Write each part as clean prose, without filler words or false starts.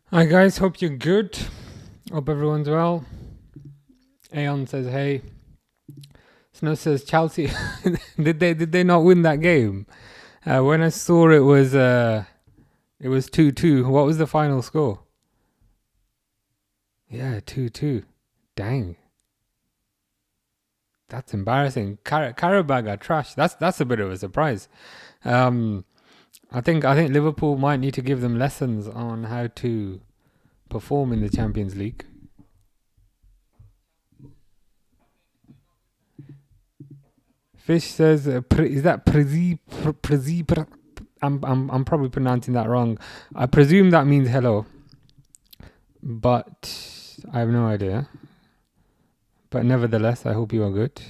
Hi guys, hope you're good. Hope everyone's well. Aeon says hey. Snow says Chelsea. did they not win that game? When I saw it was 2-2. What was the final score? Yeah, 2-2. Dang. That's embarrassing. Karabag are trash. That's a bit of a surprise. I think Liverpool might need to give them lessons on how to perform in the Champions League. Fish says, is that Prezi? I'm probably pronouncing that wrong. I presume that means hello, but I have no idea. But nevertheless, I hope you are good.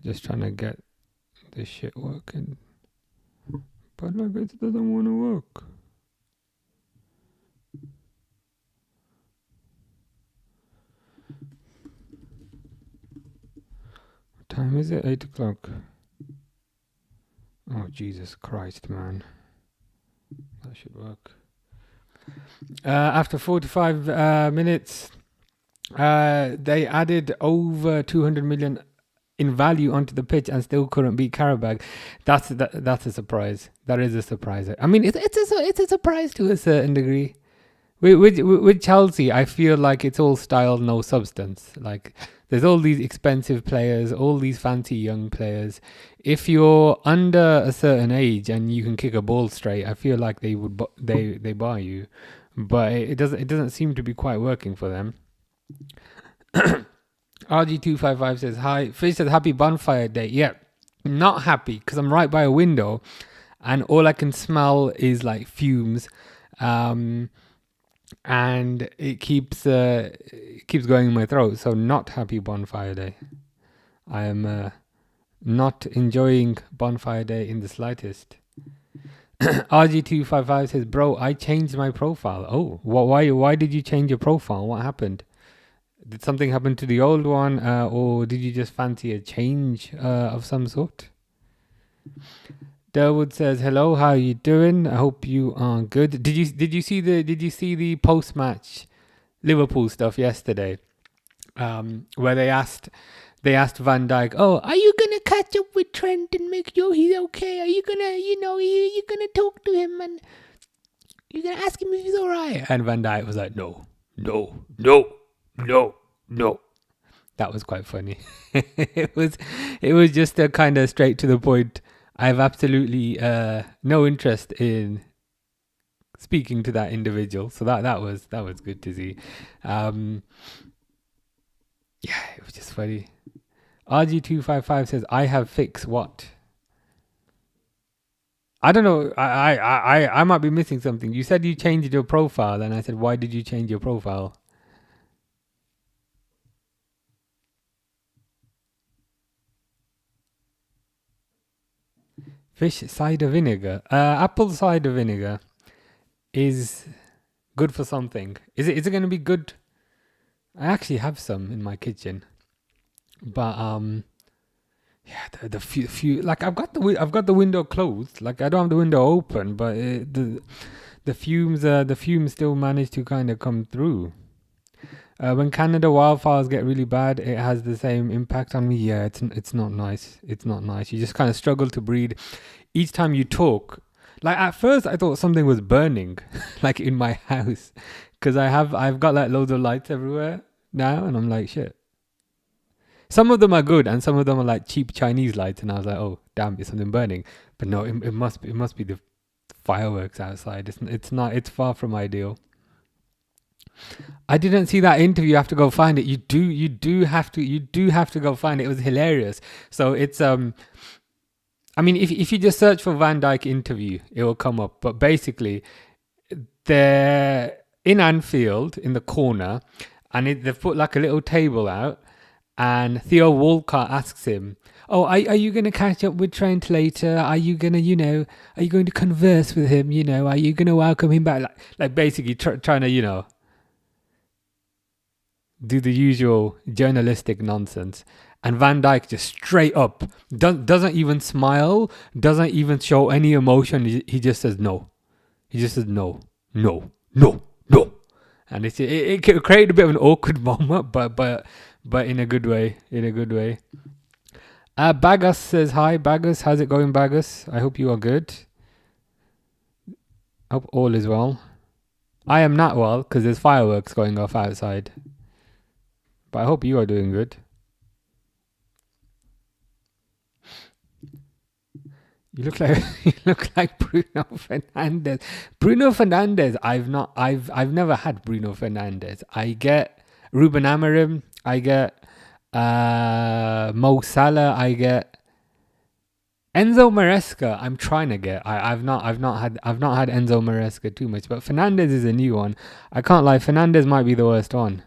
Just trying to get this shit working. But like it doesn't want to work. What time is it? 8 o'clock. Oh, Jesus Christ, man. That should work. After 45 minutes, they added over 200 million in value onto the pitch and still couldn't beat Karabag. That's a surprise. That is a surprise. I mean, it's a surprise to a certain degree. With Chelsea, I feel like it's all style, no substance. Like there's all these expensive players, all these fancy young players. If you're under a certain age and you can kick a ball straight, I feel like they would they buy you, but it doesn't seem to be quite working for them. RG255 says hi. Fish says happy bonfire day. Yeah, not happy because I'm right by a window, and all I can smell is like fumes. And it keeps going in my throat. So not happy bonfire day. I am not enjoying bonfire day in the slightest. RG255 says, bro, I changed my profile. Oh, why did you change your profile? What happened? Did something happen to the old one, or did you just fancy a change of some sort? Derwood says, hello, how are you doing? I hope you are good. Did you see the post match Liverpool stuff yesterday? Where they asked Van Dijk, oh, are you gonna catch up with Trent and make sure he's okay? Are you gonna, you gonna talk to him and you're gonna ask him if he's alright? And Van Dijk was like, no. That was quite funny. it was just a kind of straight to the point. I have absolutely no interest in speaking to that individual, so that was good to see. Yeah, it was just funny. RG255 says, I have fixed what? I don't know. I might be missing something. You said you changed your profile, and I said, why did you change your profile? Fish cider vinegar. Apple cider vinegar is good for something. Is it going to be good? I actually have some in my kitchen, but yeah, the few like I've got the window closed. Like I don't have the window open, but the fumes still manage to kind of come through. When Canada wildfires get really bad, it has the same impact on me. Yeah, it's not nice. It's not nice. You just kind of struggle to breathe each time you talk. Like at first, I thought something was burning, like in my house, because I've got like loads of lights everywhere now, and I'm like shit. Some of them are good, and some of them are like cheap Chinese lights, and I was like, oh damn, is something burning? But no, it must be the fireworks outside. It's not. It's far from ideal. I didn't see that interview. You have to go find it. You do have to go find it. It was hilarious. So it's I mean, if you just search for Van Dijk interview, it will come up. But basically, they're in Anfield in the corner, and they've put like a little table out, and Theo Walcott asks him, "Oh, are you going to catch up with Trent later? Are you going to, are you going to converse with him? Are you going to welcome him back?" Like basically trying to, do the usual journalistic nonsense. And Van Dijk just straight up doesn't even smile, doesn't even show any emotion. He just says no. He just says no. no, no, no. And it created a bit of an awkward moment, but in a good way. In a good way. Bagus says hi. Bagus, how's it going, Bagus? I hope you are good. I hope all is well. I am not well because there's fireworks going off outside. But I hope you are doing good. You look like Bruno Fernandes. Bruno Fernandes. I've never had Bruno Fernandes. I get Ruben Amorim. I get Mo Salah. I get Enzo Maresca. I'm trying to get. I've not had Enzo Maresca too much, but Fernandes is a new one. I can't lie. Fernandes might be the worst one.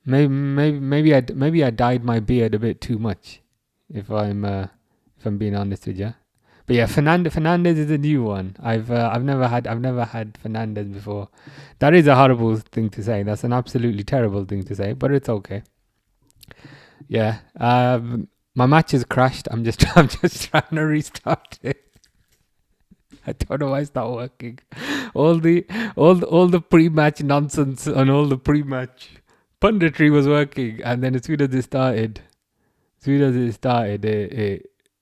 Maybe I dyed my beard a bit too much. If I'm being honest with you. But yeah, Fernandes is a new one. I've never had Fernandes before. That is a horrible thing to say. That's an absolutely terrible thing to say, but it's okay. Yeah. My match has crashed. I'm just trying to restart it. I don't know why it's not working. All the pre-match nonsense and all the pre-match punditry was working, and then as soon as it started,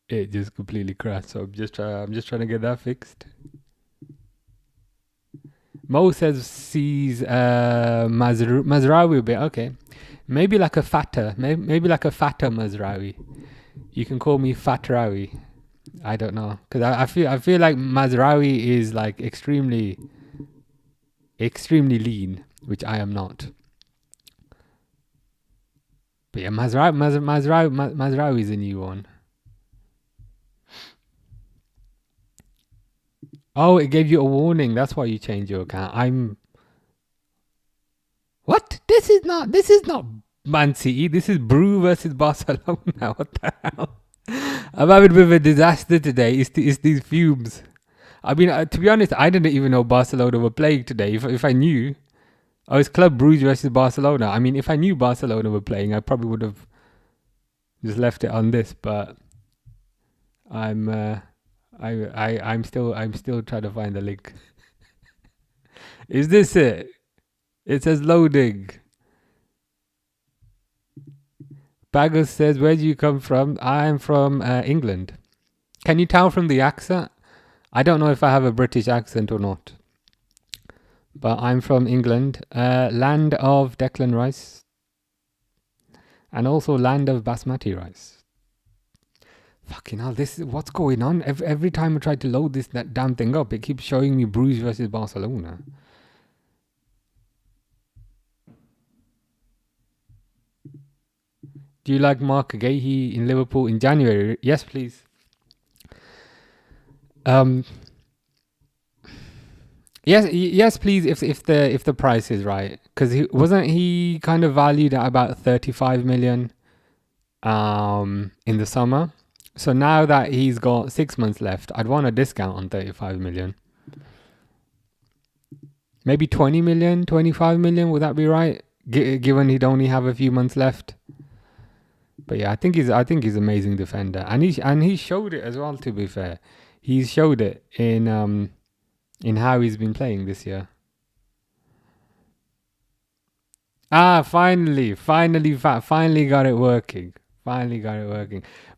it just completely crashed. So I'm just trying to get that fixed. Mo sees Mazraoui a bit. Okay, maybe like a fatter Mazraoui. You can call me Fatraoui. I don't know, because I feel like Mazraoui is like extremely lean, which I am not. But yeah, Mazraoui is a new one. Oh, it gave you a warning. That's why you changed your account. What? This is not Man City. This is Brew versus Barcelona. What the hell? I'm having a bit of a disaster today. It's these fumes. I mean, to be honest, I didn't even know Barcelona were playing today. If I knew, it's Club Brugge versus Barcelona. I mean, if I knew Barcelona were playing, I probably would have just left it on this. But I'm still trying to find the link. Is this it? It says loading. Bagus says, where do you come from? I'm from England. Can you tell from the accent? I don't know if I have a British accent or not. But I'm from England, land of Declan Rice. And also land of Basmati rice. Fucking hell, what's going on? Every time I try to load that damn thing up, it keeps showing me Bruges versus Barcelona. Do you like Mark Gahey in Liverpool in January? Yes, please. Yes, please. If the price is right, because wasn't he kind of valued at about 35 million, in the summer. So now that he's got 6 months left, I'd want a discount on 35 million. Maybe 20 million, 25 million. Would that be right? Given he'd only have a few months left. But yeah, I think he's an amazing defender, and he showed it as well. To be fair, he showed it in how he's been playing this year. Finally got it working.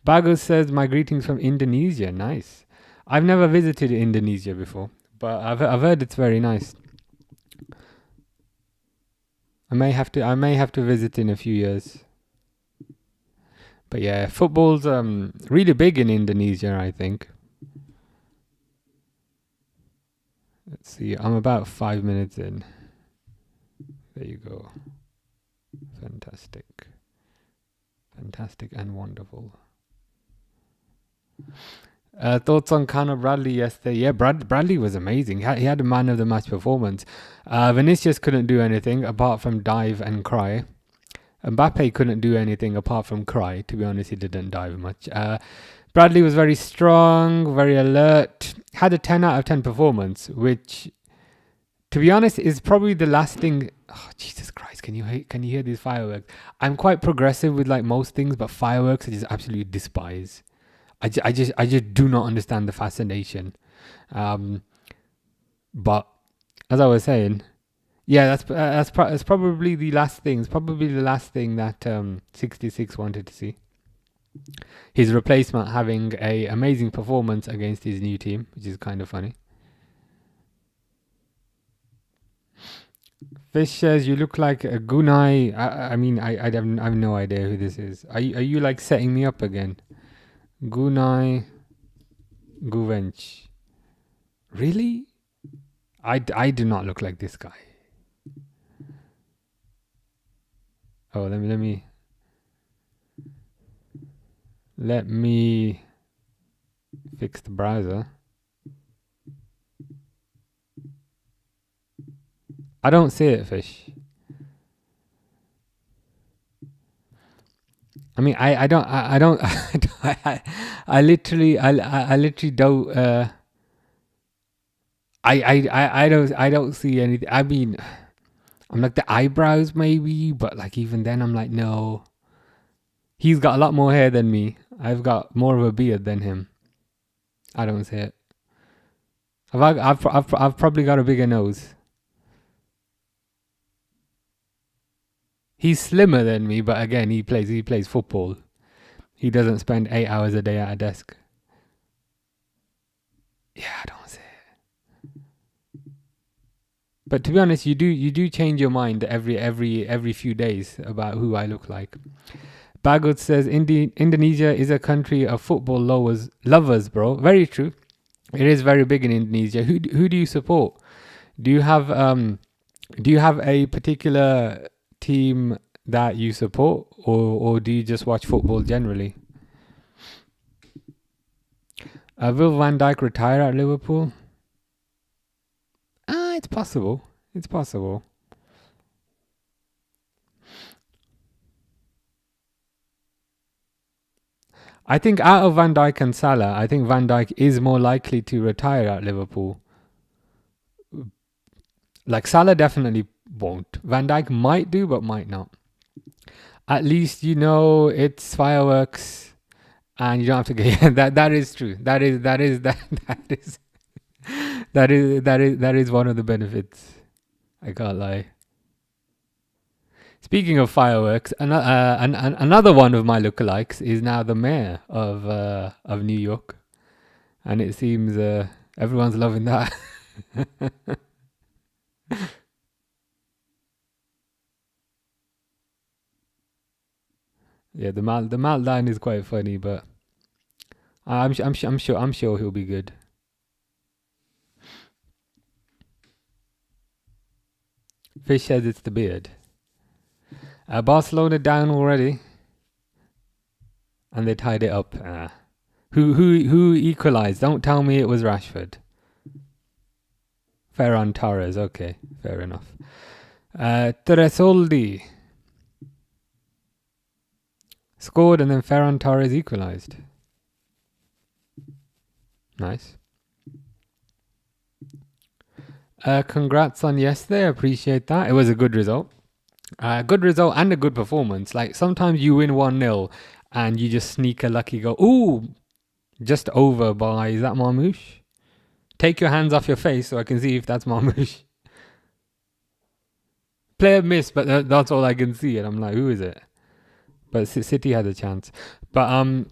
Bagus says, my greetings from Indonesia. Nice. I've never visited Indonesia before, but I've heard it's very nice. I may have to visit in a few years. But yeah, football's really big in Indonesia, I think. Let's see, I'm about 5 minutes in. There you go. Fantastic and wonderful. Thoughts on Conor Bradley yesterday? Yeah, Bradley was amazing. He had a man of the match performance. Vinicius couldn't do anything apart from dive and cry. Mbappe couldn't do anything apart from cry. To be honest, he didn't dive much. Bradley was very strong, very alert. Had a 10 out of 10 performance, which, to be honest, is probably the last thing. Oh, Jesus Christ! Can you hear these fireworks? I'm quite progressive with like most things, but fireworks I just absolutely despise. I just do not understand the fascination. But as I was saying, yeah, that's probably the last thing. It's probably the last thing that 66 wanted to see. His replacement having a amazing performance against his new team, which is kind of funny. Fish says you look like a Gunai. I mean, I have no idea who this is. Are you like setting me up again? Gunai Guvench. Really? I do not look like this guy. Oh, let me fix the browser. I don't see it, Fish. I mean, I don't I literally don't I don't see anything. I mean, I'm like the eyebrows maybe, but like even then I'm like no. He's got a lot more hair than me. I've got more of a beard than him. I don't see it. I've probably got a bigger nose. He's slimmer than me, but again, he plays football. He doesn't spend 8 hours a day at a desk. Yeah, I don't see it. But to be honest, you do change your mind every few days about who I look like. Bagut says Indonesia is a country of football lovers, bro. Very true. It is very big in Indonesia. Who do you support? Do you have a particular team that you support, or do you just watch football generally? Will Van Dijk retire at Liverpool? It's possible. It's possible. I think out of Van Dijk and Salah, I think Van Dijk is more likely to retire at Liverpool. Like Salah definitely won't. Van Dijk might do, but might not. At least you know it's fireworks, and you don't have to get that is true. That is one of the benefits. I can't lie. Speaking of fireworks, another one of my lookalikes is now the mayor of New York, and it seems everyone's loving that. Yeah, the meltdown is quite funny, but I'm sure he'll be good. Fish says it's the beard. Barcelona down already, and they tied it up. Who equalised? Don't tell me it was Rashford. Ferran Torres. Okay, fair enough. Tresoldi scored, and then Ferran Torres equalised. Nice. Congrats on yesterday. I appreciate that. It was a good result. Good result and a good performance. Like sometimes you win 1-0 and you just sneak a lucky goal. Ooh, just over by, is that Marmoush? Take your hands off your face so I can see if that's Marmoush. Player missed, but that's all I can see. And I'm like, who is it? But City had a chance. But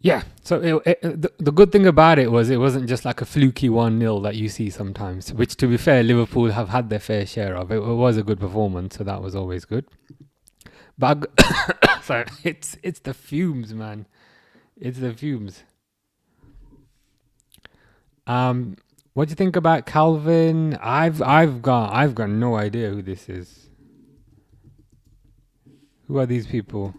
yeah, so the good thing about it was it wasn't just like a fluky 1-0 that you see sometimes, which to be fair, Liverpool have had their fair share of. It was a good performance, so that was always good. But sorry, it's the fumes, man. It's the fumes. What do you think about Calvin? I've got no idea who this is. Who are these people?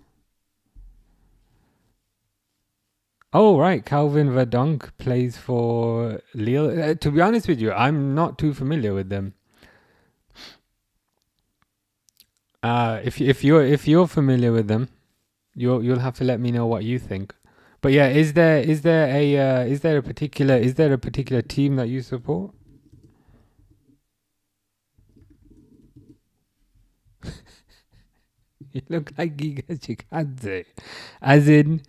Oh, right. Calvin Verdonk plays for Lille. To be honest with you, I'm not too familiar with them. If you're familiar with them, you'll have to let me know what you think. But yeah, is there a particular team that you support? You look like Giga Chikadze, as in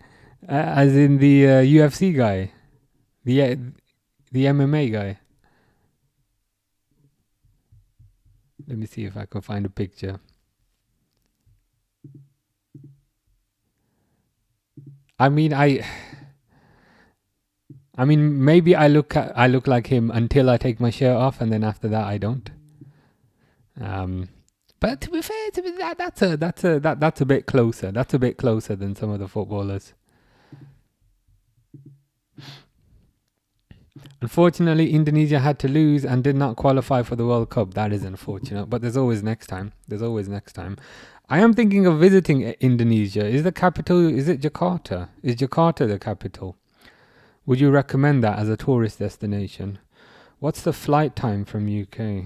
the UFC guy, the MMA guy. Let me see if I can find a picture. I mean, maybe I look like him until I take my shirt off, and then after that I don't. But to be fair, that's a bit closer. That's a bit closer than some of the footballers. Unfortunately, Indonesia had to lose and did not qualify for the World Cup. That is unfortunate, but there's always next time. I am thinking of visiting Indonesia. Is it Jakarta? Is Jakarta the capital? Would you recommend that as a tourist destination? What's the flight time from UK?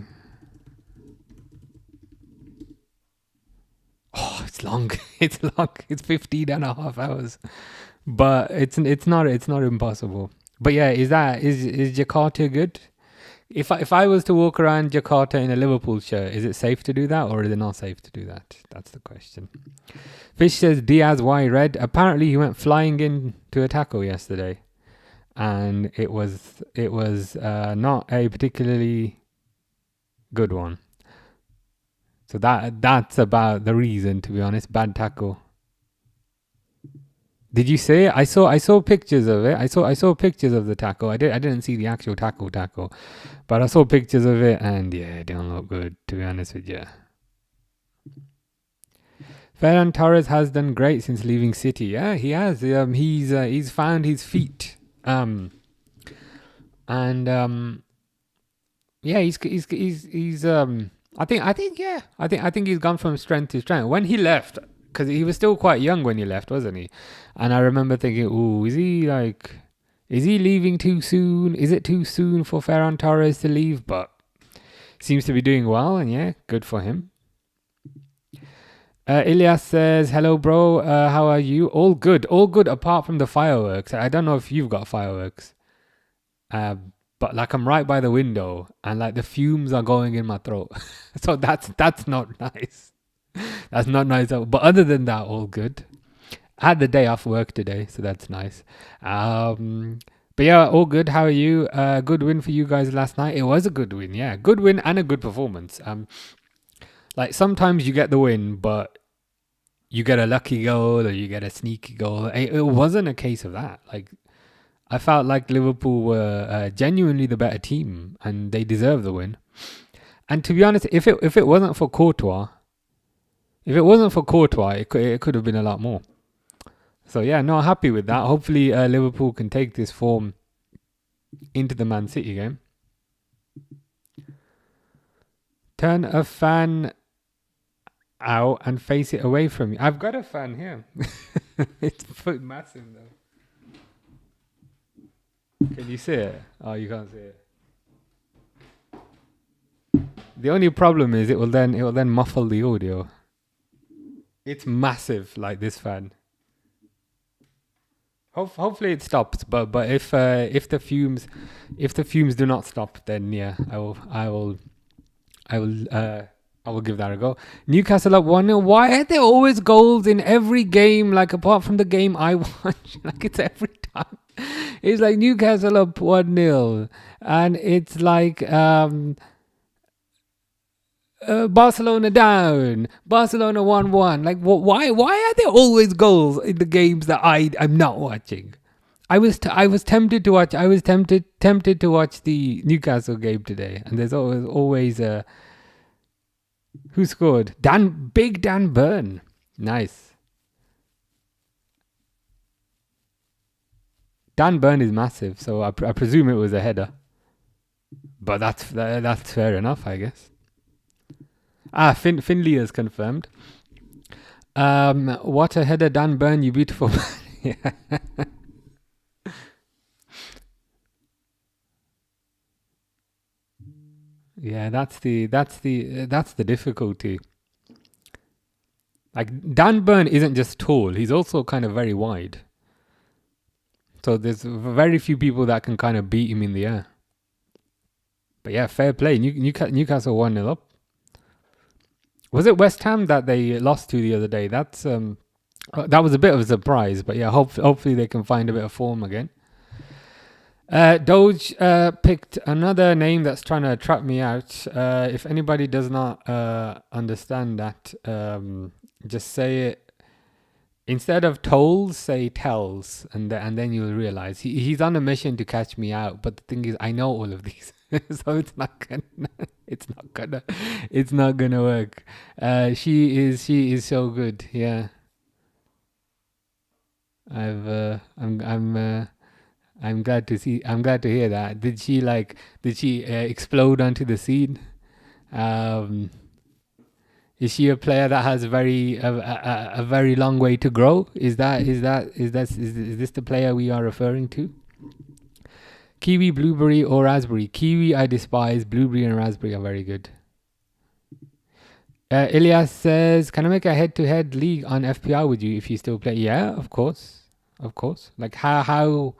Oh, it's long. It's long. It's 15.5 hours. But it's not impossible. But yeah, is Jakarta good? If I was to walk around Jakarta in a Liverpool shirt, is it safe to do that, or is it not safe to do that? That's the question. Fish says Diaz why red. Apparently he went flying in to a tackle yesterday, and it was not a particularly good one. So that's about the reason, to be honest. Bad tackle. Did you see it? I saw pictures of it. I saw pictures of the tackle. I didn't see the actual tackle, but I saw pictures of it, and yeah, it didn't look good, to be honest with you. Ferran Torres has done great since leaving City. Yeah, he has. He's found his feet. Yeah, he's I think he's gone from strength to strength. When he left, because he was still quite young when he left, wasn't he? And I remember thinking, ooh, is he leaving too soon? Is it too soon for Ferran Torres to leave? But seems to be doing well, and yeah, good for him. Ilyas says, hello, bro. How are you? All good apart from the fireworks. I don't know if you've got fireworks. But like I'm right by the window, and like the fumes are going in my throat. So that's not nice. That's not nice. But other than that, all good. I had the day off work today, so that's nice. But yeah, all good. How are you? Good win for you guys last night. It was a good win, yeah. Good win and a good performance. Like sometimes you get the win, but you get a lucky goal or you get a sneaky goal. It wasn't a case of that. Like I felt like Liverpool were genuinely the better team, and they deserve the win. And to be honest, if it wasn't for Courtois, it could have been a lot more. So yeah, no, happy with that. Hopefully Liverpool can take this form into the Man City game. Turn a fan out and face it away from you. I've got a fan here. It's massive though. Can you see it? Oh, you can't see it. The only problem is it will then muffle the audio. It's massive, like this fan. Hopefully it stops, but if the fumes do not stop, then yeah, I will give that a go. Newcastle up 1-0. Why are there always goals in every game? Like apart from the game I watch, like it's every time. It's like Newcastle up 1-0, and it's like Barcelona down, Barcelona 1-1. Like why are there always goals in the games that I'm not watching? I was tempted to watch. I was tempted to watch the Newcastle game today, and there's always who scored? Big Dan Burn. Nice. Dan Burn is massive, so I presume it was a header. But that's fair enough, I guess. Finley has confirmed. What a header, Dan Burn, you beautiful man. Yeah. Yeah, that's the difficulty. Like Dan Burn isn't just tall; he's also kind of very wide. So there's very few people that can kind of beat him in the air. But yeah, fair play. Newcastle 1-0 up. Was it West Ham that they lost to the other day? That was a bit of a surprise. But yeah, hopefully they can find a bit of form again. Doge picked another name that's trying to trap me out. If anybody does not understand that, just say it. Instead of tolls, say tells, and then you'll realize he's on a mission to catch me out. But the thing is, I know all of these, so it's not gonna work. She is so good. Yeah, I'm glad to hear that. Did she explode onto the scene? Is she a player that has a very long way to grow? Is this the player we are referring to? Kiwi, blueberry, or raspberry? Kiwi I despise. Blueberry and raspberry are very good. Ilyas says, "Can I make a head-to-head league on FPL with you if you still play?" Yeah, of course. Like how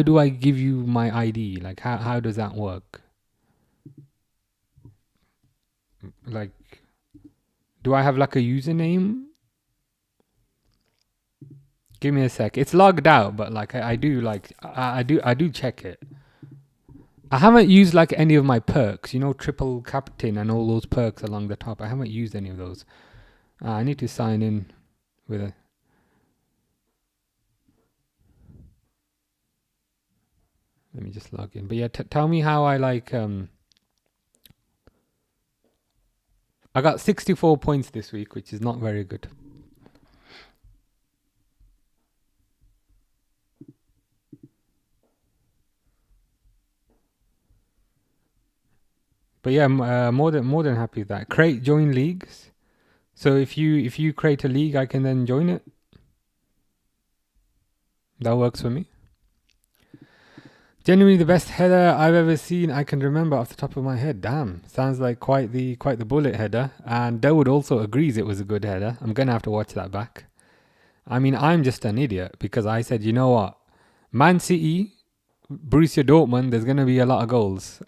do I give you my ID? Like how does that work? Like, do I have like a username? Give me a sec. It's logged out, but like I do check it. I haven't used like any of my perks, triple captain and all those perks along the top. I haven't used any of those. I need to sign in with a. Let me just log in. But yeah, tell me how I like. I got 64 points this week, which is not very good. But yeah, more than happy with that. Join leagues. So if you create a league, I can then join it. That works for me. Genuinely the best header I've ever seen. I can remember off the top of my head. Damn, sounds like quite the bullet header. And Dawood also agrees it was a good header. I'm gonna have to watch that back. I mean, I'm just an idiot because I said, you know what, Man City, Borussia Dortmund, there's gonna be a lot of goals.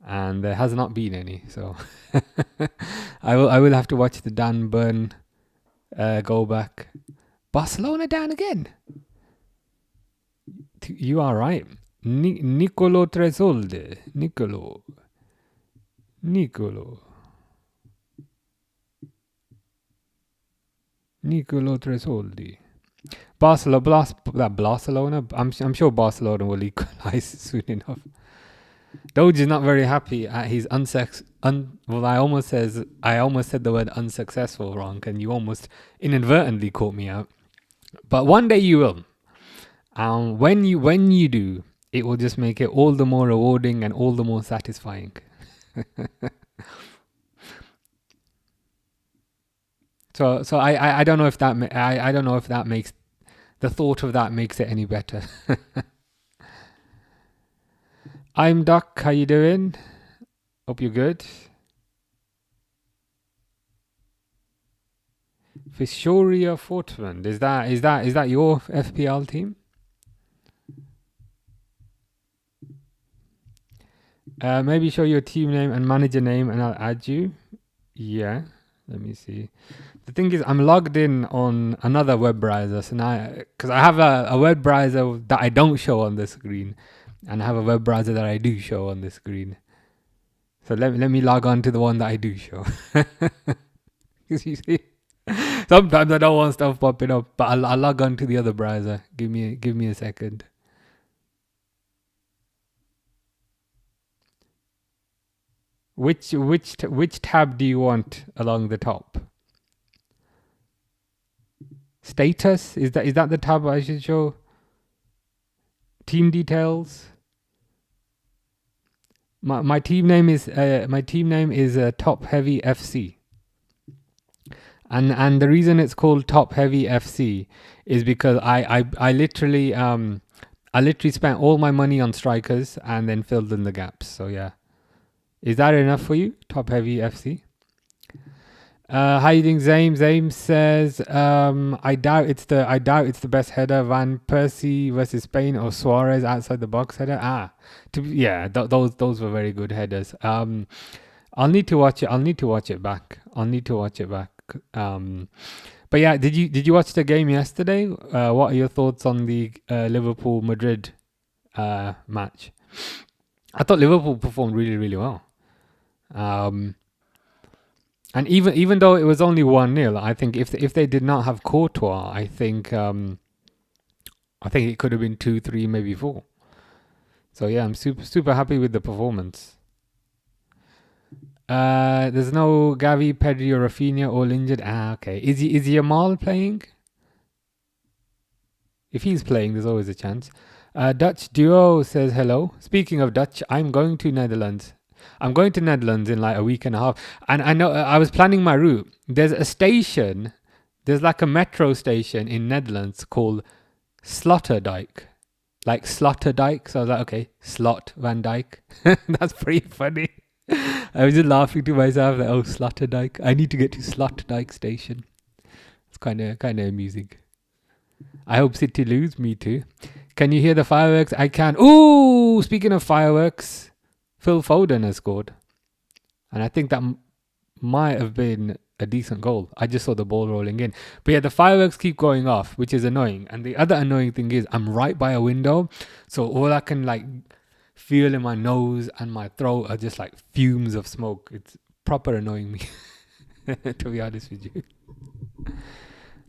And there has not been any, so I will have to watch the Dan Burn go back. Barcelona down again. You are right. Nicolo Tresoldi. Nicolo Tresoldi. Barcelona. I'm sure Barcelona will equalize soon enough. Doge is not very happy at his well, I almost said the word unsuccessful wrong, and you almost inadvertently caught me out. But one day you will. When you do, it will just make it all the more rewarding and all the more satisfying. So I don't know if that I don't know if that makes the thought of that makes it any better. I'm Doc. How you doing? Hope you're good. Fishoria Fortman. Is that your FPL team? Maybe show your team name and manager name and I'll add you. Yeah, let me see. The thing is, I'm logged in on another web browser, so now because I have a web browser that I don't show on the screen, and I have a web browser that I do show on the screen. So let me log on to the one that I do show. Because you see, sometimes I don't want stuff popping up, but I'll log on to the other browser. Give me a second. Which tab do you want along the top? Status, is that the tab I should show? Team details. My team name is Top Heavy FC. And the reason it's called Top Heavy FC is because I literally spent all my money on strikers and then filled in the gaps. So yeah. Is that enough for you? Top Heavy FC. How you doing, Zame? Zame says, I doubt it's the best header. Van Persie versus Spain or Suarez outside the box header. Those were very good headers. I'll need to watch it back. But yeah, did you watch the game yesterday? What are your thoughts on the Liverpool Madrid match. I thought Liverpool performed really, really well. And even though it was only 1-0, I think if they did not have Courtois, I think it could have been 2-3, maybe 4. So yeah, I'm super happy with the performance. There's no Gavi, Pedri, or Rafinha all injured. Okay. Is Yamal playing? If he's playing, there's always a chance. Dutch Duo says hello. Speaking of Dutch, I'm going to Netherlands. I'm going to Netherlands in like a week and a half. And I know I was planning my route. There's a station, there's like a metro station in Netherlands called Sloterdijk. Like Sloterdijk. So I was like, okay, Slot Van Dijk. That's pretty funny. I was just laughing to myself like, oh, Sloterdijk. I need to get to Sloterdijk station. It's kind of amusing. I hope City lose. Me too. Can you hear the fireworks? I can. Ooh, speaking of fireworks, Phil Foden has scored. And I think that might have been a decent goal. I just saw the ball rolling in. But yeah, the fireworks keep going off, which is annoying. And the other annoying thing is I'm right by a window. So all I can like feel in my nose and my throat are just like fumes of smoke. It's proper annoying me, to be honest with you.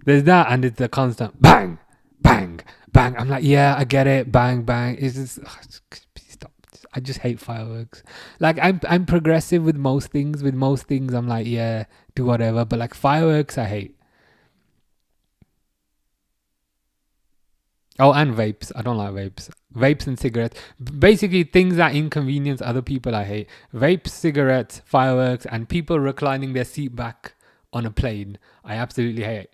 There's that, and it's the constant bang, bang, bang. I'm like, yeah, I get it, bang, bang. It's just, stop. I just hate fireworks. Like I'm progressive with most things. With most things, I'm like, yeah, do whatever. But like fireworks, I hate. Oh, and vapes. I don't like vapes. Vapes and cigarettes. Basically, things that inconvenience other people, I hate. Vapes, cigarettes, fireworks, and people reclining their seat back on a plane. I absolutely hate.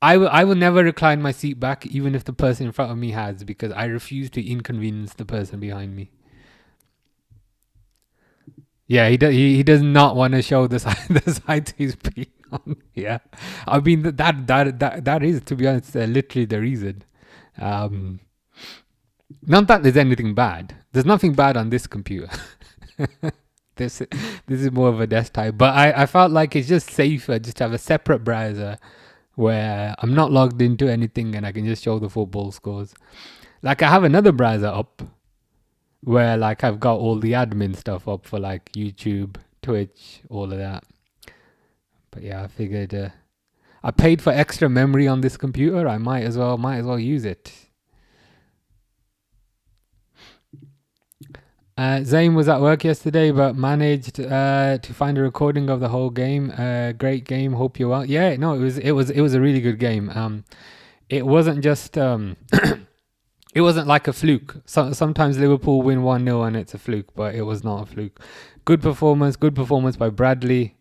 I will never recline my seat back, even if the person in front of me has, because I refuse to inconvenience the person behind me. Yeah, he does not want to show the sides he's been on. Yeah, I mean that is, to be honest, literally the reason. Not that there's anything bad. There's nothing bad on this computer. This is more of a desktop, but I felt like it's just safer just to have a separate browser where I'm not logged into anything and I can just show the football scores. Like I have another browser up where like I've got all the admin stuff up for like YouTube, Twitch, all of that. But yeah, I figured I paid for extra memory on this computer. I might as well use it. Zayn was at work yesterday, but managed to find a recording of the whole game. Great game. Hope you're well. Yeah, no, it was a really good game. It wasn't just it wasn't like a fluke. Sometimes Liverpool win 1-0 and it's a fluke, but it was not a fluke. Good performance by Bradley.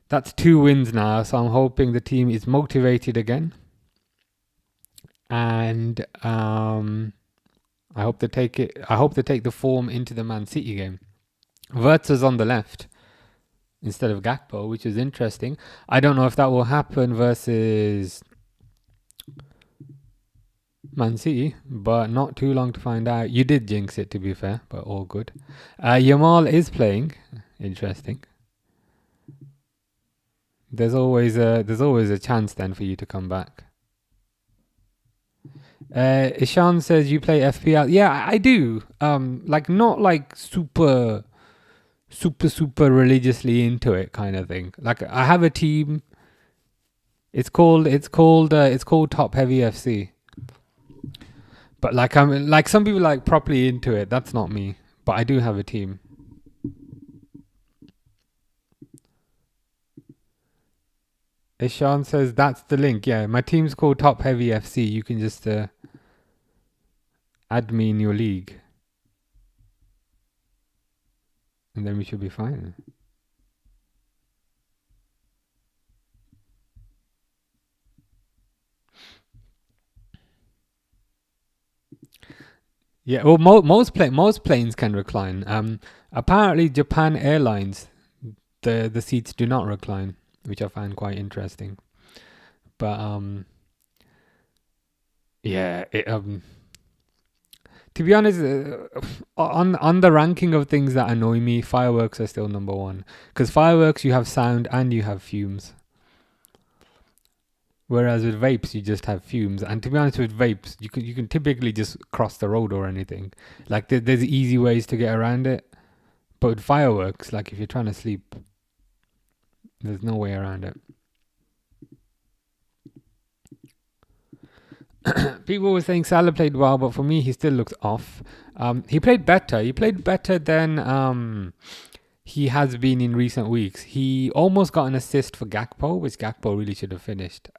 That's 2 wins now, so I'm hoping the team is motivated again. And I hope they take the form into the Man City game. Wirtz is on the left instead of Gakpo, which is interesting. I don't know if that will happen versus Man City, but not too long to find out. You did jinx it, to be fair, but all good. Yamal is playing. Interesting. There's always a chance then for you to come back. Ishan says you play FPL. Yeah, I do. Like not like super religiously into it kind of thing. Like I have a team. It's called Top Heavy FC. But like I'm like some people like properly into it. That's not me. But I do have a team. Ishan says that's the link. Yeah, my team's called Top Heavy FC. You can just add me in your league. And then we should be fine. Yeah, well, most planes can recline. Apparently Japan Airlines, the seats do not recline, which I find quite interesting. But yeah, to be honest, on the ranking of things that annoy me, fireworks are still number 1. Because fireworks, you have sound and you have fumes. Whereas with vapes, you just have fumes. And to be honest, with vapes, you can typically just cross the road or anything. Like there's easy ways to get around it. But with fireworks, like if you're trying to sleep, there's no way around it. People were saying Salah played well, but for me, he still looks off. He played better. He played better than he has been in recent weeks. He almost got an assist for Gakpo, which Gakpo really should have finished.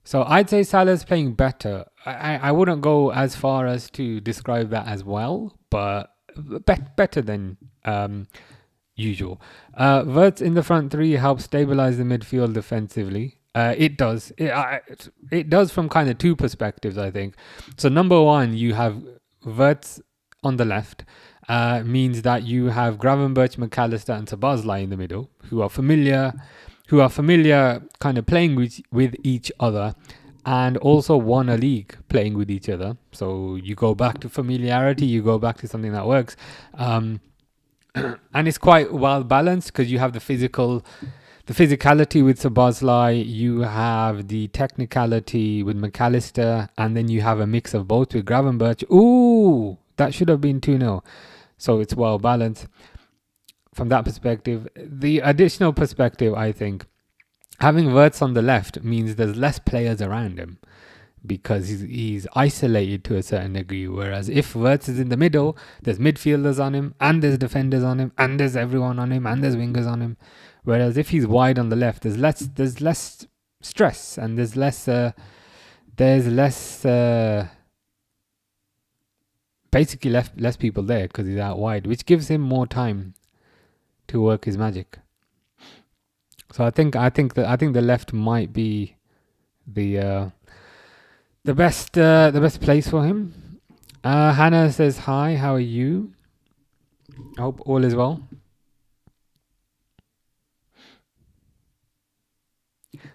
So I'd say Salah's playing better. I wouldn't go as far as to describe that as well, but better than usual. Wirtz in the front three helps stabilize the midfield defensively. It does. It does from kind of two perspectives, I think. So number one, you have Wirtz on the left, means that you have Gravenberch, McAllister, and Szoboszlai in the middle, who are familiar kind of playing with each other, and also won a league playing with each other. So you go back to familiarity, you go back to something that works, and it's quite well balanced because you have the physicality with Szoboszlai, you have the technicality with McAllister, and then you have a mix of both with Gravenberch. Ooh, that should have been 2-0. So it's well balanced from that perspective. The additional perspective, I think, having Wirtz on the left means there's less players around him because he's isolated to a certain degree. Whereas if Wirtz is in the middle, there's midfielders on him, and there's defenders on him, and there's everyone on him, and there's wingers on him. Whereas if he's wide on the left, there's less stress, and there's less basically less people there because he's out wide, which gives him more time to work his magic. So I think the left might be the best place for him. Hannah says hi. How are you? I hope all is well.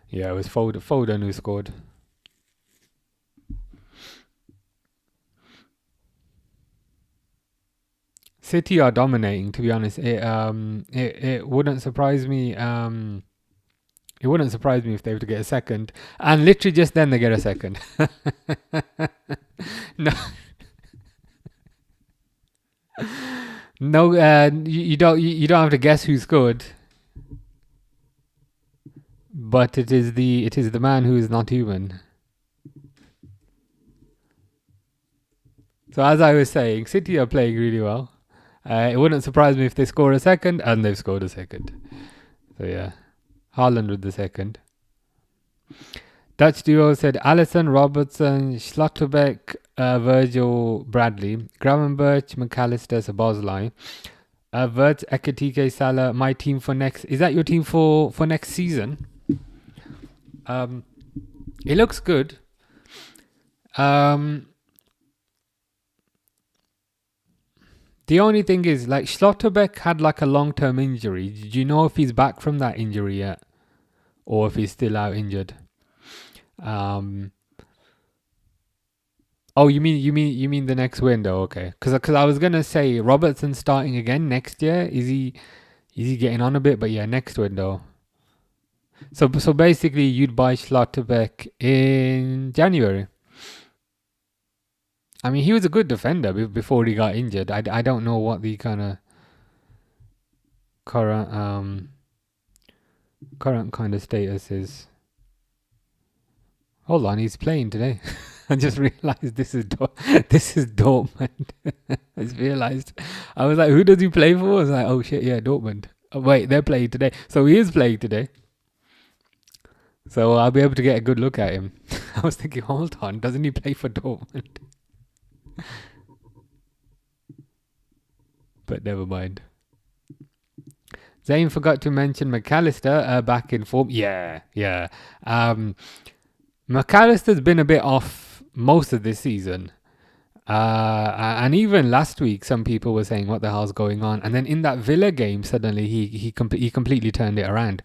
Yeah, it was Foden who scored. City are dominating, to be honest. It wouldn't surprise me. It wouldn't surprise me if they were to get a second, and literally just then they get a second. No, you don't have to guess who scored, but it is the man who is not human. So as I was saying, City are playing really well. It wouldn't surprise me if they score a second, and they've scored a second. So yeah, Haaland with the second. Dutch duo said Alisson, Robertson, Schlotterbeck, Virgil, Bradley, Gravenberch, McAllister, Szoboszlai, Wirtz, Ekitike, Salah. My team for next. Is that your team for next season? It looks good. The only thing is, like, Schlotterbeck had like a long-term injury. Did you know if he's back from that injury yet, or if he's still out injured? Oh, you mean the next window? Okay, because I was gonna say Robertson starting again next year. Is he getting on a bit? But yeah, next window. So basically, you'd buy Schlotterbeck in January. I mean, he was a good defender before he got injured. I don't know what the kind of current kind of status is. Hold on, he's playing today. I just realized this is Dortmund. I just realized. I was like, who does he play for? I was like, oh shit, yeah, Dortmund. Oh, wait, they're playing today. So he is playing today. So I'll be able to get a good look at him. I was thinking, hold on, doesn't he play for Dortmund? But never mind. Zayn forgot to mention McAllister back in form. Yeah. McAllister's been a bit off most of this season. And even last week, some people were saying, what the hell's going on? And then in that Villa game, suddenly he completely turned it around.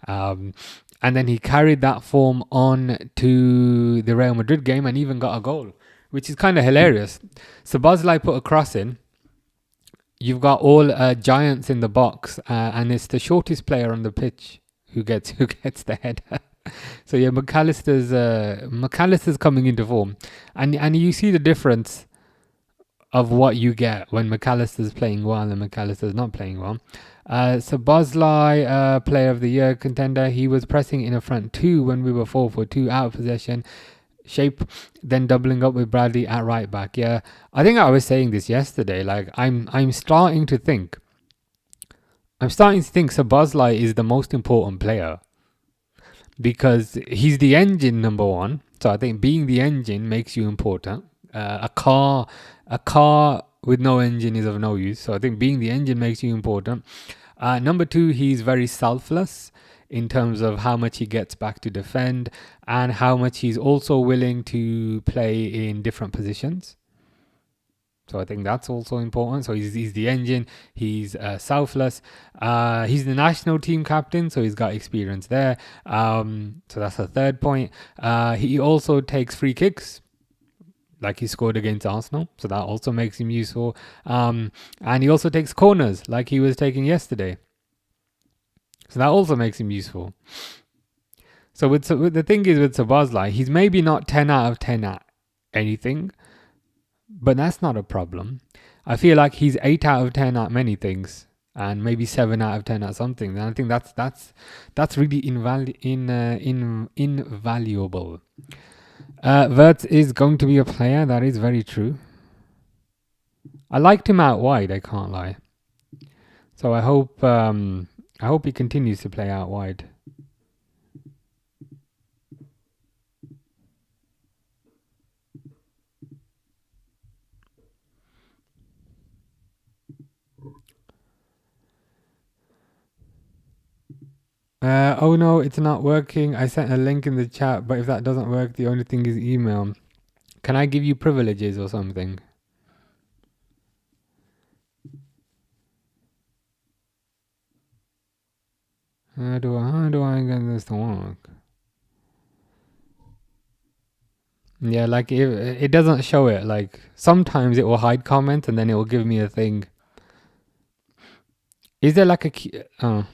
And then he carried that form on to the Real Madrid game and even got a goal, which is kind of hilarious. So Szoboszlai put a cross in. You've got all giants in the box, and it's the shortest player on the pitch who gets the header. So yeah, McAllister's coming into form, and you see the difference of what you get when McAllister's playing well and McAllister's not playing well. So Bosley, player of the year contender, he was pressing in a front two when we were 4-4-2 out of possession shape, then doubling up with Bradley at right back. Yeah, I think I was saying this yesterday. Like I'm starting to think Szoboszlai is the most important player because he's the engine number one. So I think being the engine makes you important. A car with no engine is of no use. So I think being the engine makes you important. Number two, he's very selfless in terms of how much he gets back to defend and how much he's also willing to play in different positions. So I think that's also important. So he's the engine. He's selfless. He's the national team captain, so he's got experience there. So that's the third point. He also takes free kicks, like he scored against Arsenal. So that also makes him useful. And he also takes corners, like he was taking yesterday. So that also makes him useful. So with the thing is with Szoboszlai, he's maybe not 10 out of 10 at anything, but that's not a problem. I feel like he's 8 out of 10 at many things, and maybe 7 out of 10 at something. And I think that's really invaluable. Wirtz is going to be a player. That is very true. I liked him out wide. I can't lie. So I hope he continues to play out wide. Oh no, it's not working. I sent a link in the chat, but if that doesn't work, the only thing is email. Can I give you privileges or something? How do I get this to work? Yeah, like if it doesn't show it. Like sometimes it will hide comments and then it will give me a thing. Is there like a key? Oh.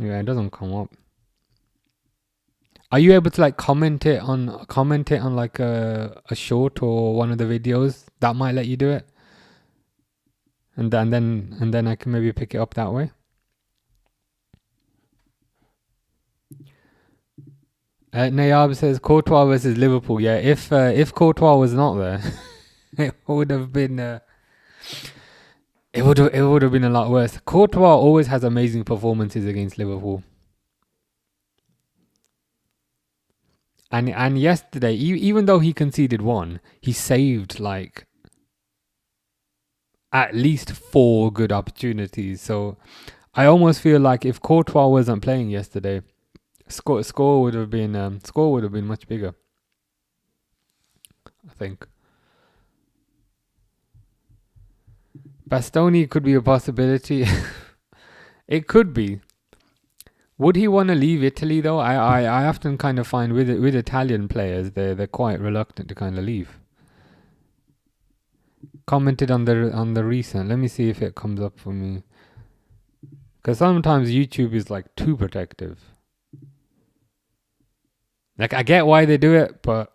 Yeah, it doesn't come up. Are you able to like comment it on like a short or one of the videos? That might let you do it. And then I can maybe pick it up that way. Nayab says Courtois versus Liverpool. Yeah, if Courtois was not there, it would have been it would have been a lot worse. Courtois always has amazing performances against Liverpool. And yesterday, even though he conceded one, he saved like at least 4 good opportunities. So I almost feel like if Courtois wasn't playing yesterday, score would have been much bigger, I think. Bastoni could be a possibility. It could be. Would he want to leave Italy though? I often kind of find with Italian players they're quite reluctant to kind of leave. Commented on the recent. Let me see if it comes up for me. Because sometimes YouTube is like too protective. Like I get why they do it, but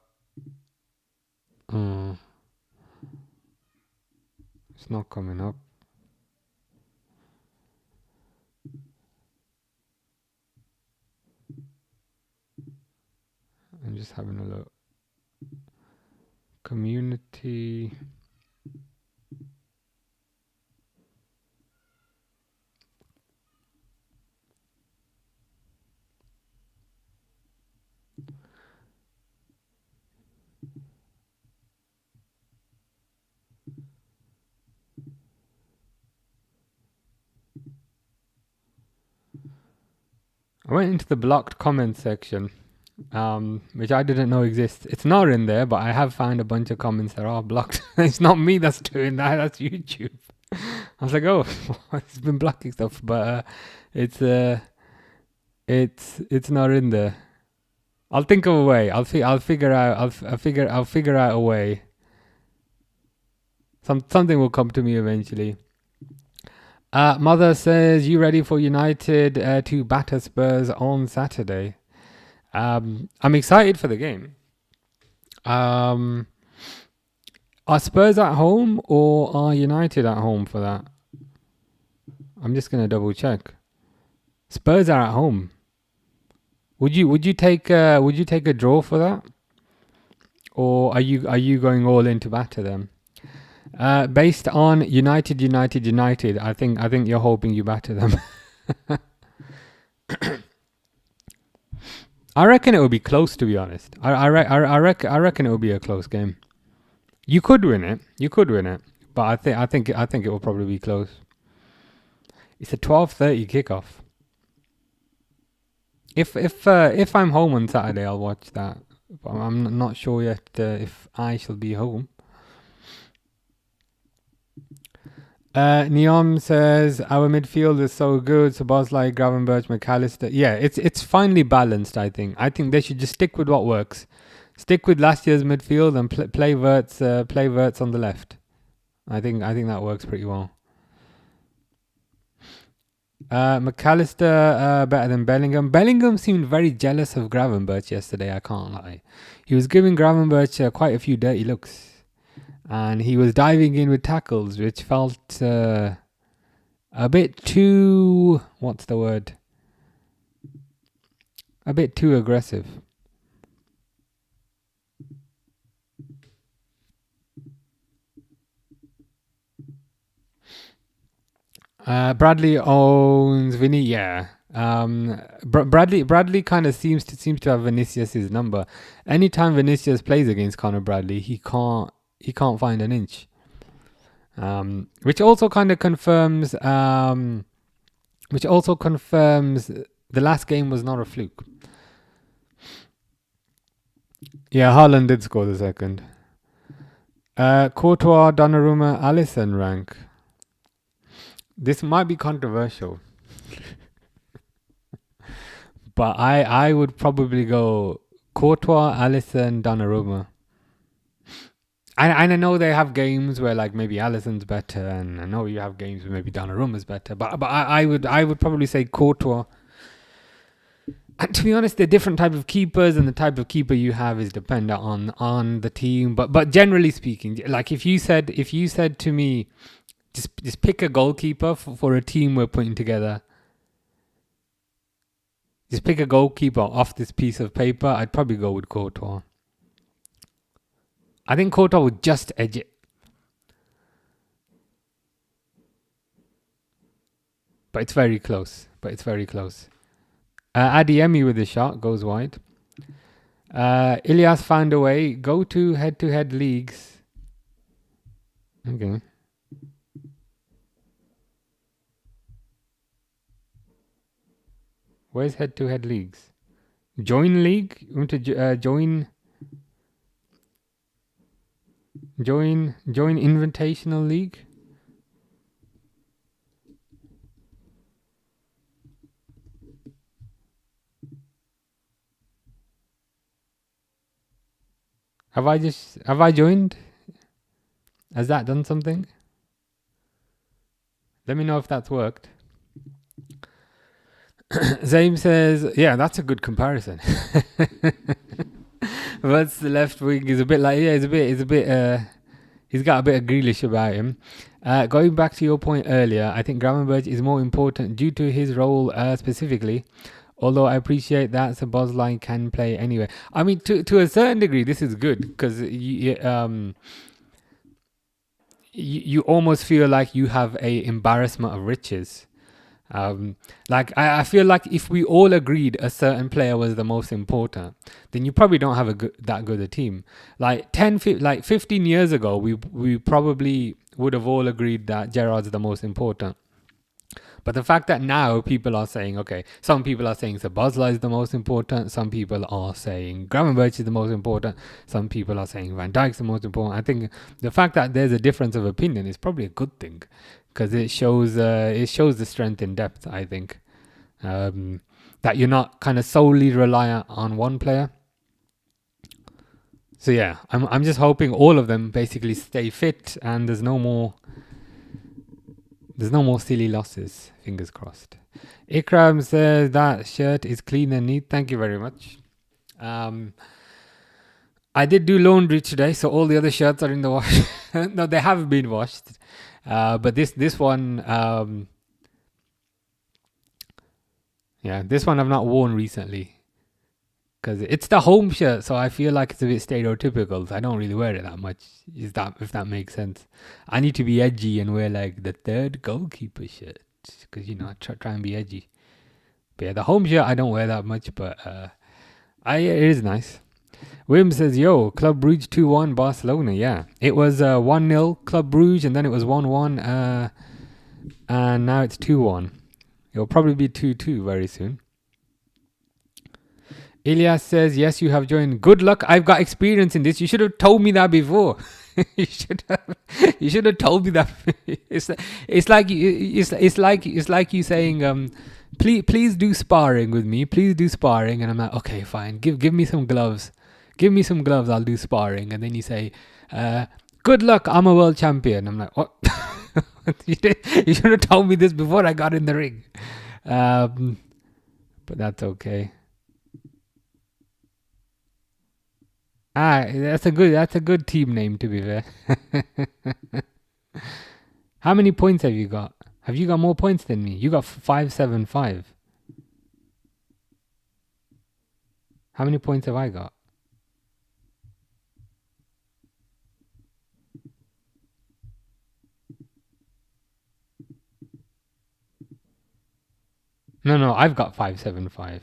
it's not coming up. I'm just having a look. Community. I went into the blocked comment section, which I didn't know exists. It's not in there, but I have found a bunch of comments that are blocked. It's not me that's doing that. That's YouTube. I was like, oh, it's been blocking stuff, but it's not in there. I'll think of a way. I'll figure out a way. Something will come to me eventually. Mother says, you ready for United to batter Spurs on Saturday? I'm excited for the game. Are Spurs at home or are United at home for that? I'm just gonna double check. Spurs are at home. Would you take a draw for that, or are you going all in to batter them? Based on United, I think you're hoping you batter them. I reckon it will be close, to be honest. I reckon it will be a close game. You could win it, but I think it will probably be close. It's a 12:30 kickoff. If I'm home on Saturday, I'll watch that. But I'm not sure yet if I shall be home. Neom says our midfield is so good. Szoboszlai, Gravenberch, McAllister. Yeah, it's finely balanced. I think they should just stick with what works. Stick with last year's midfield and play Wirtz on the left. I think that works pretty well. McAllister better than Bellingham. Bellingham seemed very jealous of Gravenberch yesterday. I can't lie. He was giving Gravenberch quite a few dirty looks, and he was diving in with tackles, which felt a bit too, what's the word? A bit too aggressive. Bradley owns Vinny, yeah. Bradley kind of seems to have Vinicius's number. Anytime Vinicius plays against Conor Bradley, he can't find an inch. Which also confirms the last game was not a fluke. Yeah, Haaland did score the second. Courtois, Donnarumma, Alisson rank. This might be controversial, but I would probably go Courtois, Alisson, Donnarumma. And I know they have games where like maybe Alisson's better, and I know you have games where maybe Donnarumma's better, but I would probably say Courtois. And to be honest, the different type of keepers and the type of keeper you have is dependent on the team. But generally speaking, like if you said to me, just pick a goalkeeper for a team we're putting together. Just pick a goalkeeper off this piece of paper. I'd probably go with Courtois. I think Courtois would just edge it. But it's very close. Adiemi with the shot goes wide. Ilyas found a way. Go to head-to-head leagues. Okay. Where's head-to-head leagues? Join league? You want to join invitational league? Have I joined? Has that done something? Let me know if that's worked. Zaim says, yeah, that's a good comparison. What's the left wing is a bit like, yeah, he's got a bit of Grealish about him. Going back to your point earlier, I think Gravenberch is more important due to his role specifically. Although I appreciate that Szoboszlai can play anyway. I mean, to a certain degree, this is good because you almost feel like you have a embarrassment of riches. Like I feel like if we all agreed a certain player was the most important, then you probably don't have that good a team. Like 15 years ago, we probably would have all agreed that Gerrard's the most important. But the fact that now people are saying, okay, some people are saying Szoboszlai is the most important, some people are saying Gravenberch is the most important, some people are saying Van Dijk's the most important. I think the fact that there's a difference of opinion is probably a good thing because it shows the strength in depth, I think. That you're not kind of solely reliant on one player. So yeah, I'm just hoping all of them basically stay fit and there's no more There's no more silly losses. Fingers crossed. Ikram says that shirt is clean and neat. Thank you very much. I did do laundry today, so all the other shirts are in the wash. No, they have been washed. But this one, this one I've not worn recently because it's the home shirt, so I feel like it's a bit stereotypical. So I don't really wear it that much. If that makes sense? I need to be edgy and wear like the third goalkeeper shirt because I try and be edgy. But yeah, the home shirt I don't wear that much, but it is nice. Wim says, yo, Club Brugge 2-1 Barcelona. Yeah, it was 1-0 Club Brugge, and then it was 1-1, and now it's 2-1. It'll probably be 2-2 very soon. Ilyas says, yes, you have joined. Good luck. I've got experience in this. You should have told me that before. You should have told me that. It's like you saying, please do sparring with me. Please do sparring, and I'm like, okay, fine. Give me some gloves. Give me some gloves. I'll do sparring. And then you say, good luck. I'm a world champion. I'm like, what? You should have told me this before I got in the ring. But that's okay. That's a good team name, to be fair. How many points have you got? Have you got more points than me? You got 575. How many points have I got? No, I've got 575.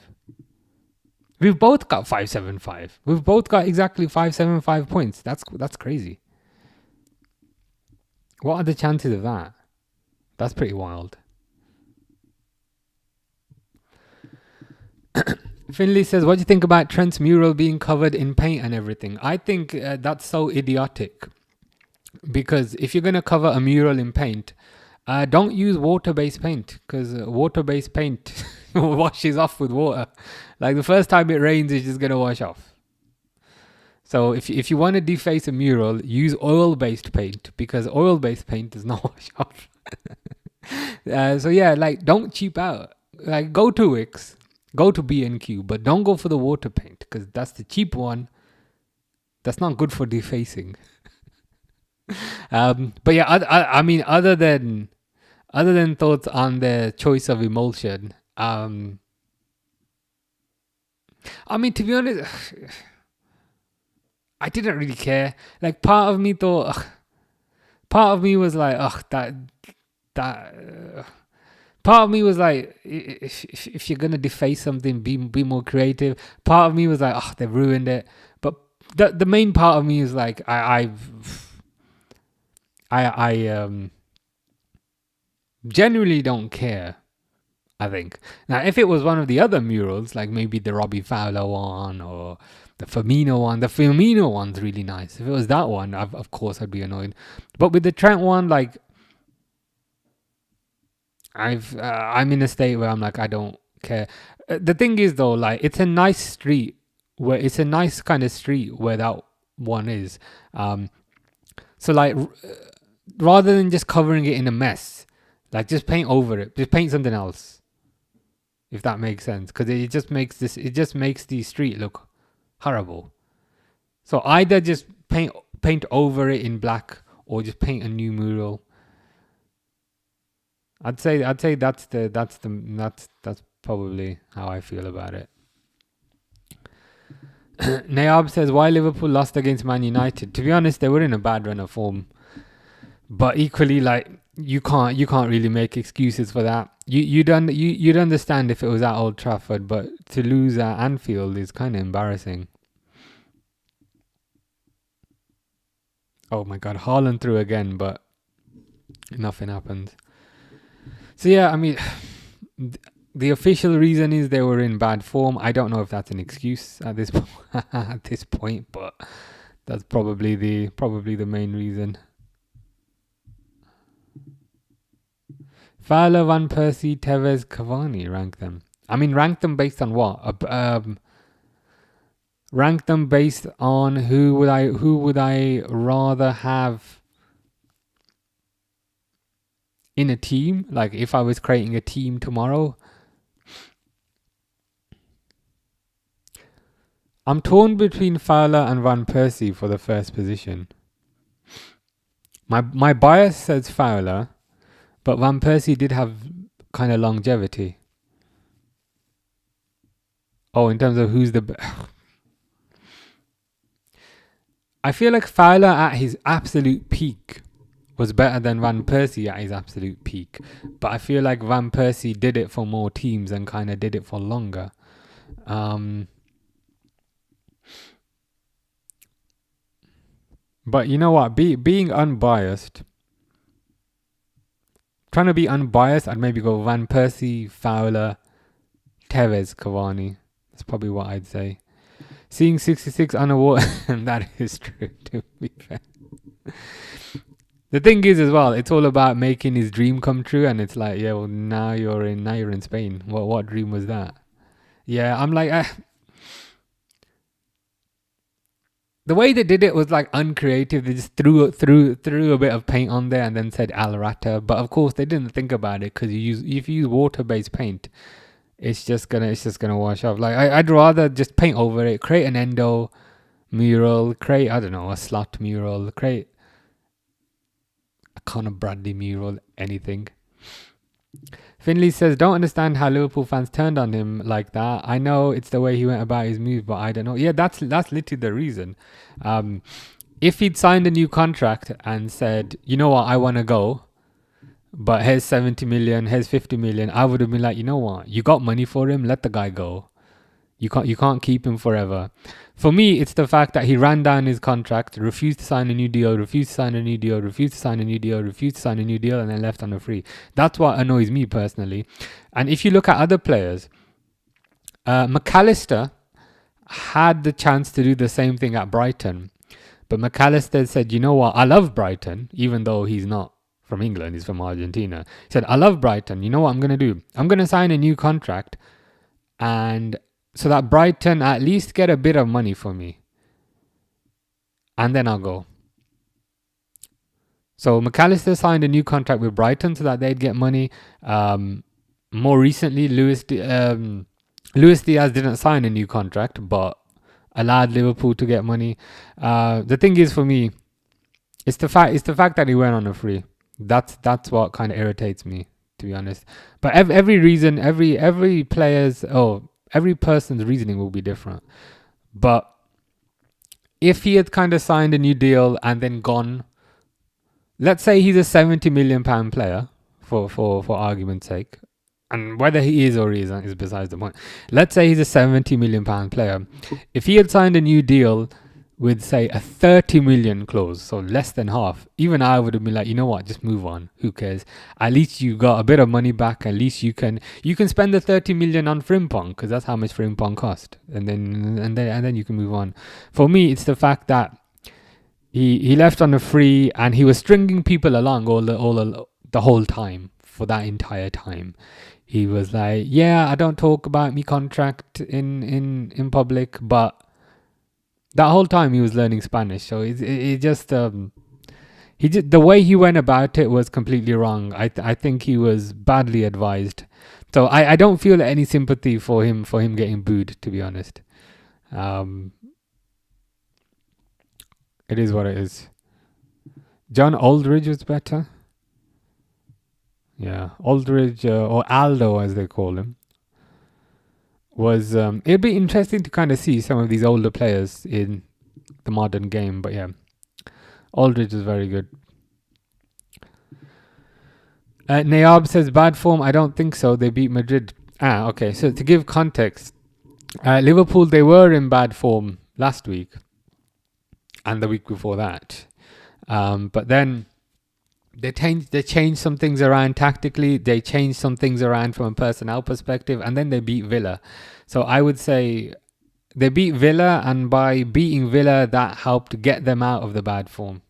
We've both got 575. We've both got exactly 575 points. That's crazy. What are the chances of that? That's pretty wild. Finley says, what do you think about Trent's mural being covered in paint and everything? I think that's so idiotic. Because if you're going to cover a mural in paint, don't use water-based paint, because water-based paint washes off with water. Like the first time it rains, it's just going to wash off. So if you want to deface a mural, use oil-based paint, because oil-based paint does not wash off. So yeah, like don't cheap out. Like go to Wix, go to B&Q, but don't go for the water paint, because that's the cheap one. That's not good for defacing. But yeah, I mean, other than thoughts on the choice of emulsion, I mean, to be honest, I didn't really care. Like, part of me thought, part of me was like, part of me was like, if you're gonna deface something, be more creative. Part of me was like, they've ruined it. But the main part of me is like, I generally don't care, I think. Now, if it was one of the other murals, like maybe the Robbie Fowler one or the Firmino one's really nice. If it was that one, of course I'd be annoyed. But with the Trent one, like, I'm in a state where I'm like, I don't care. The thing is though, like, it's a nice street where it's a nice kind of street where that one is. So like, rather than just covering it in a mess, like just paint over it. Just paint something else, if that makes sense. Because it just makes the street look horrible. So either just paint over it in black, or just paint a new mural. I'd say that's probably how I feel about it. Nayab says, why Liverpool lost against Man United? To be honest, they were in a bad run of form. But equally, like, you can't really make excuses for that. You'd understand if it was at Old Trafford, but to lose at Anfield is kind of embarrassing. Oh my God, Haaland threw again, but nothing happened. So yeah, I mean, the official reason is they were in bad form. I don't know if that's an excuse at this point, but that's probably the main reason. Fowler, Van Persie, Tevez, Cavani, rank them. I mean, rank them based on what? Rank them based on who would I rather have in a team, like if I was creating a team tomorrow, I'm torn between Fowler and Van Persie for the first position. My bias says Fowler, but Van Persie did have kind of longevity. Oh, in terms of who's the I feel like Fowler at his absolute peak was better than Van Persie at his absolute peak. But I feel like Van Persie did it for more teams and kind of did it for longer. But you know what? Being unbiased, trying to be unbiased, I'd maybe go Van Persie, Fowler, Tevez, Cavani. That's probably what I'd say. Seeing 66 unawarded, and that is true, to be fair. The thing is, as well, it's all about making his dream come true, and it's like, yeah, well, now you're in Spain. What dream was that? Yeah, I'm like, the way they did it was like uncreative. They just threw a bit of paint on there and then said Al Rata. But of course, they didn't think about it because if you use water-based paint, it's just gonna wash off. Like I'd rather just paint over it, create an endo mural, create a slot mural, create a Conor Bradley mural, anything. Finley says, don't understand how Liverpool fans turned on him like that. I know it's the way he went about his move, but I don't know. Yeah, that's literally the reason. If he'd signed a new contract and said, you know what, I want to go, but here's 70 million, here's 50 million, I would have been like, you know what, you got money for him, let the guy go. You can't keep him forever. For me, it's the fact that he ran down his contract, refused to sign a new deal, and then left on a free. That's what annoys me personally. And if you look at other players, McAllister had the chance to do the same thing at Brighton. But McAllister said, you know what, I love Brighton, even though he's not from England, he's from Argentina. He said, I love Brighton. You know what I'm going to do? I'm going to sign a new contract, and so that Brighton at least get a bit of money for me. And then I'll go. So McAllister signed a new contract with Brighton so that they'd get money. More recently, Luis Diaz didn't sign a new contract, but allowed Liverpool to get money. The thing is, for me, it's the fact that he went on a free. That's what kind of irritates me, to be honest. But every person's reasoning will be different. But if he had kind of signed a new deal and then gone, let's say he's a £70 million player, for argument's sake, and whether he is or he isn't is besides the point. Let's say he's a £70 million player. If he had signed a new deal with, say, a 30 million clause, so less than half, even I would have been like, you know what, just move on. Who cares? At least you got a bit of money back. At least you can spend the 30 million on Frimpong, because that's how much Frimpong cost, and then you can move on. For me, it's the fact that he left on a free and he was stringing people along the whole time. For that entire time, he was like, yeah, I don't talk about me contract in public, but that whole time he was learning Spanish. So it just the way he went about it was completely wrong. I think he was badly advised. So I don't feel any sympathy for him getting booed, to be honest. It is what it is. John Aldridge was better. Yeah, Aldridge or Aldo as they call him was. It'd be interesting to kind of see some of these older players in the modern game. But yeah, Aldridge is very good. Nayab says bad form. I don't think so. They beat Madrid. Okay. So to give context, Liverpool, they were in bad form last week and the week before that, but then they changed some things around tactically. They changed some things around from a personnel perspective, and then they beat Villa. So I would say they beat Villa, and by beating Villa, that helped get them out of the bad form,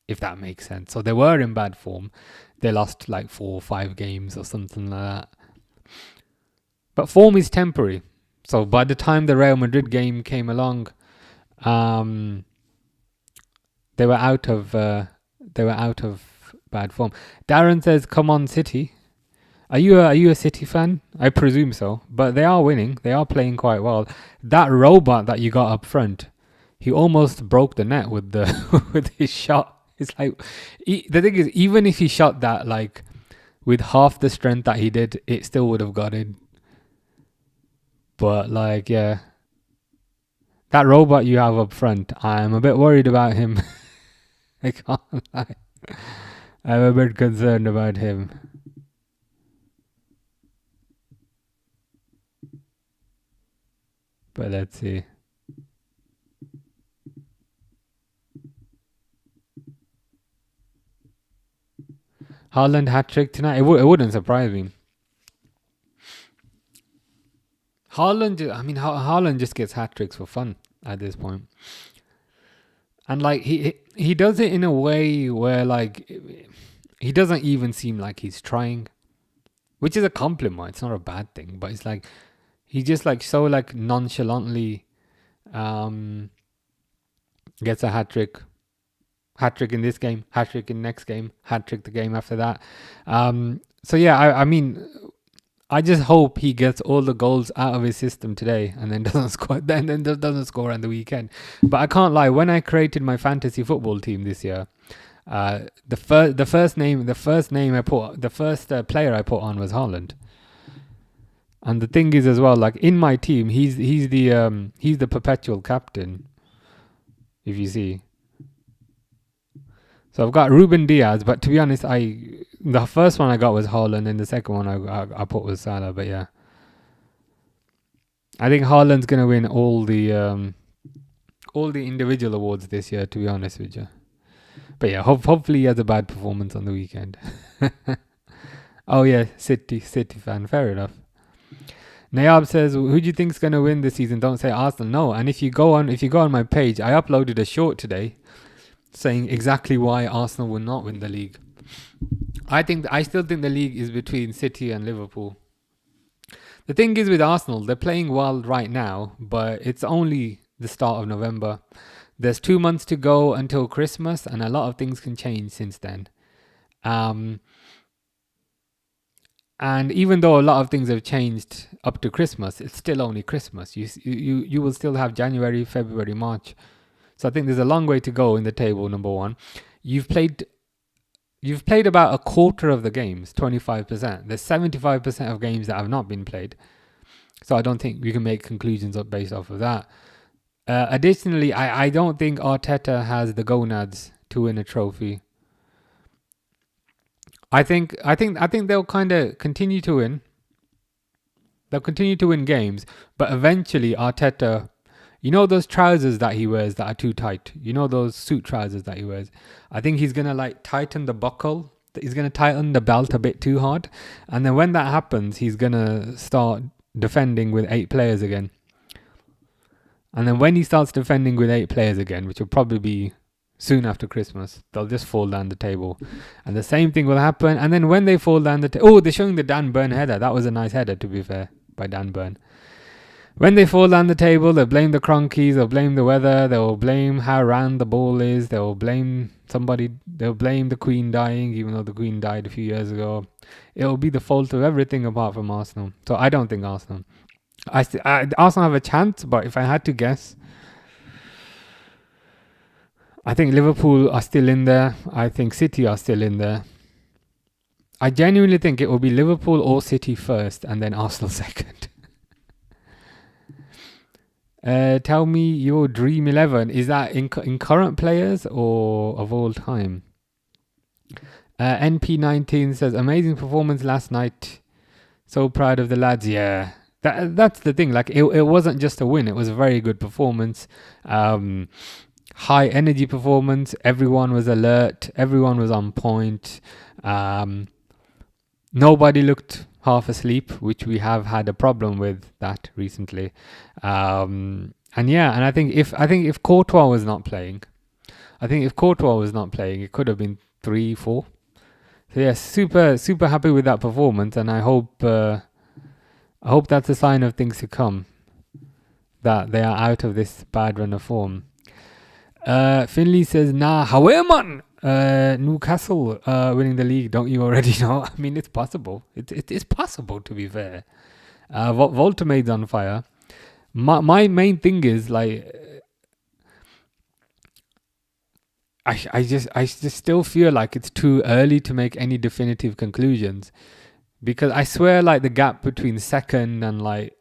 if that makes sense. So they were in bad form. They lost like 4 or 5 games or something like that. But form is temporary. So by the time the Real Madrid game came along, they were out of bad form. Darren says, "Come on, City." Are you a City fan? I presume so. But they are winning. They are playing quite well. That robot that you got up front, he almost broke the net with the with his shot. It's like the thing is, even if he shot that like with half the strength that he did, it still would have got in. But like, yeah, that robot you have up front, I'm a bit worried about him. I can't lie. I'm a bit concerned about him. But let's see. Haaland hat-trick tonight? It wouldn't surprise me. Haaland just gets hat-tricks for fun at this point. And like he does it in a way where like he doesn't even seem like he's trying, which is a compliment. It's not a bad thing, but it's like he just like so like nonchalantly gets a hat-trick in this game, hat-trick in next game, hat-trick the game after that. So yeah, I mean, I just hope he gets all the goals out of his system today and then doesn't score. Then doesn't score on the weekend. But I can't lie. When I created my fantasy football team this year, the first player I put on was Haaland. And the thing is as well, like in my team, he's the perpetual captain. If you see. So I've got Ruben Diaz, but to be honest, the first one I got was Haaland, and the second one I put was Salah. But yeah, I think Haaland's gonna win all the individual awards this year. To be honest with you, but yeah, hopefully he has a bad performance on the weekend. Oh yeah, City fan, fair enough. Nayab says, "Who do you think's gonna win this season? Don't say Arsenal." No, and if you go on my page, I uploaded a short today saying exactly why Arsenal will not win the league. I still think the league is between City and Liverpool. The thing is with Arsenal, they're playing well right now, but it's only the start of November. There's 2 months to go until Christmas, and a lot of things can change since then. And even though a lot of things have changed up to Christmas, it's still only Christmas. You will still have January, February, March. So I think there's a long way to go in the table, number one. You've played about a quarter of the games, 25%. There's 75% of games that have not been played. So I don't think we can make conclusions based off of that. Additionally, I don't think Arteta has the gonads to win a trophy. I think they'll kind of continue to win. They'll continue to win games, but eventually Arteta, you know those trousers that he wears that are too tight? You know those suit trousers that he wears? I think he's going to like tighten the buckle. He's going to tighten the belt a bit too hard. And then when that happens, he's going to start defending with 8 players again. And then when he starts defending with 8 players again, which will probably be soon after Christmas, they'll just fall down the table. And the same thing will happen. And then when they fall down the table... Oh, they're showing the Dan Burn header. That was a nice header, to be fair, by Dan Burn. When they fall down the table, they'll blame the Cronkies, they'll blame the weather, they'll blame how round the ball is, they'll blame somebody, they'll blame the Queen dying, even though the Queen died a few years ago. It'll be the fault of everything apart from Arsenal. So I don't think Arsenal. Arsenal have a chance, but if I had to guess, I think Liverpool are still in there. I think City are still in there. I genuinely think it will be Liverpool or City first, and then Arsenal second. Tell me your dream 11. Is that in current players or of all time? NP19 says, amazing performance last night. So proud of the lads. Yeah, that's the thing. Like it wasn't just a win. It was a very good performance. High energy performance. Everyone was alert. Everyone was on point. Nobody looked half asleep, which we have had a problem with that recently. And I think if Courtois was not playing, it could have been 3-4. So yeah, super happy with that performance, and I hope that's a sign of things to come, that they are out of this bad run of form. Finley says, nah, however man, Newcastle winning the league, don't you already know? I mean, it's possible. It's possible, to be fair. Voltemade's on fire. My main thing is like I just still feel like it's too early to make any definitive conclusions, because I swear like the gap between second and like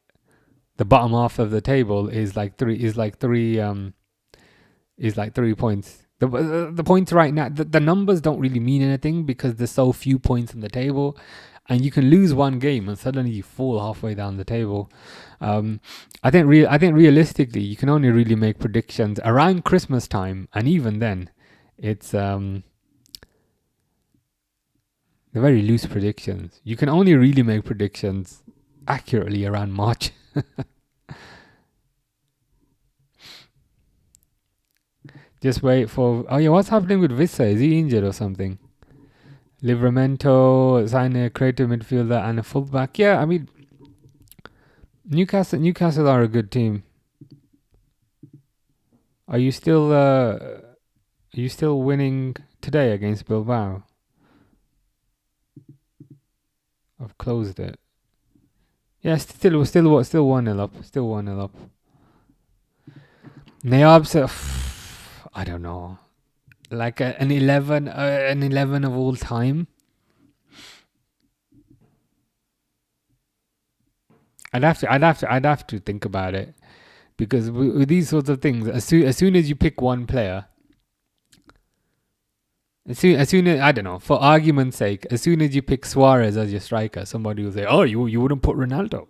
the bottom half of the table is like three points. The points right now, the numbers don't really mean anything because there's so few points in the table, and you can lose one game and suddenly you fall halfway down the table. I think realistically you can only really make predictions around Christmas time, and even then, it's they're very loose predictions. You can only really make predictions accurately around March. Just wait for... Oh yeah, what's happening with Vissa? Is he injured or something? Livramento signed a creative midfielder and a fullback. Yeah, I mean, Newcastle are a good team. Are you still winning today against Bilbao? I've closed it. Yeah, still 1-0 up. Still 1-0 up. Nayab's I don't know, like an 11 of all time. I'd have to think about it, because with these sorts of things, as soon as you pick one player, as soon as, I don't know, for argument's sake, as soon as you pick Suarez as your striker, somebody will say, "Oh, you wouldn't put Ronaldo.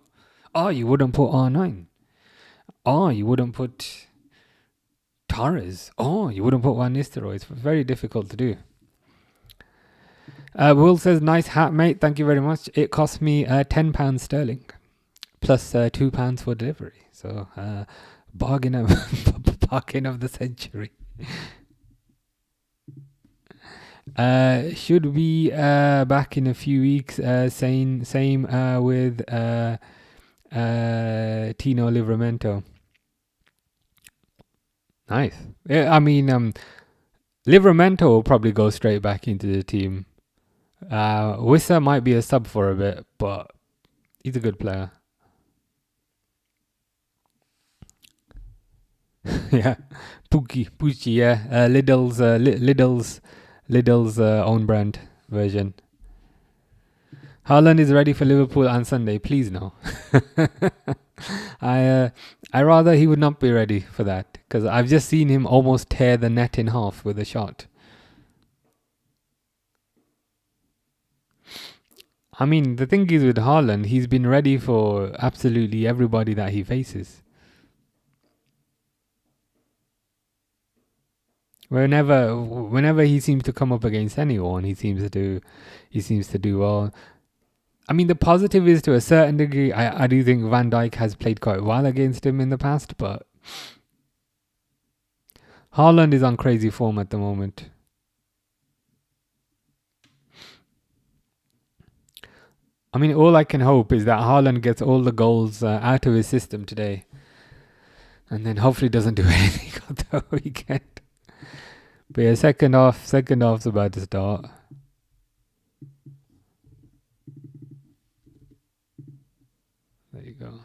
Oh, you wouldn't put R9. Oh, you wouldn't put Torres. Oh, you wouldn't put Van Nistelrooy." It's very difficult to do. Will says, "Nice hat, mate. Thank you very much. It cost me £10 sterling plus £2 for delivery. So bargain of the century." Should be back in a few weeks. Same with Tino Livramento. Nice. Yeah, I mean, Livramento will probably go straight back into the team. Wissa might be a sub for a bit, but he's a good player. Yeah, Pookie, yeah. Lidl's own brand version. Haaland is ready for Liverpool on Sunday. Please no. I rather he would not be ready for that, because I've just seen him almost tear the net in half with a shot. I mean, the thing is with Haaland, he's been ready for absolutely everybody that he faces. Whenever he seems to come up against anyone, he seems to do well. I mean, the positive is, to a certain degree, I do think Van Dijk has played quite well against him in the past, but Haaland is on crazy form at the moment. I mean, all I can hope is that Haaland gets all the goals out of his system today, and then hopefully doesn't do anything on the weekend. But yeah, second half's about to start. There you go.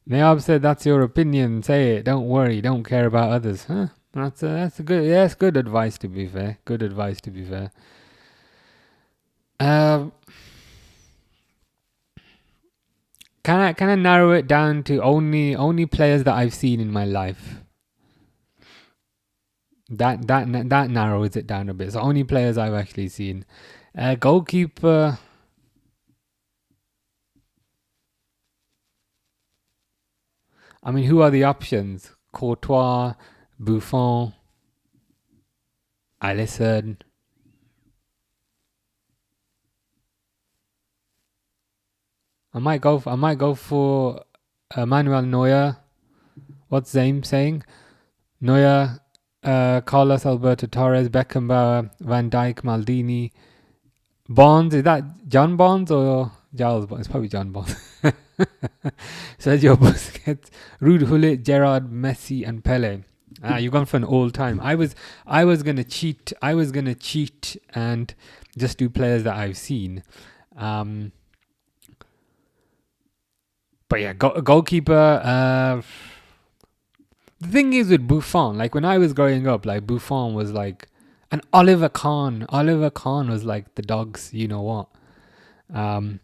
Nayab said, "That's your opinion. Say it. Don't worry. Don't care about others." Huh? That's a good. Yeah, it's good advice, to be fair. Good advice, to be fair. Can I narrow it down to only players that I've seen in my life? That narrows it down a bit. So only players I've actually seen. Goalkeeper. I mean, who are the options? Courtois, Buffon, Alisson. I might go for Manuel Neuer. What's Zaim saying? Neuer, Carlos Alberto Torres, Beckenbauer, Van Dijk, Maldini, Bonds. Is that John Bonds or Giles Bonds? It's probably John Bonds. Sergio Busquets, Ruud Gullit, Gerrard, Messi, and Pele. You've gone for an all time. I was gonna cheat. I was gonna cheat and just do players that I've seen. Um, but yeah, goalkeeper. The thing is with Buffon, like when I was growing up, like Buffon was like, and Oliver Kahn. Oliver Kahn was like the dogs. You know what? Um,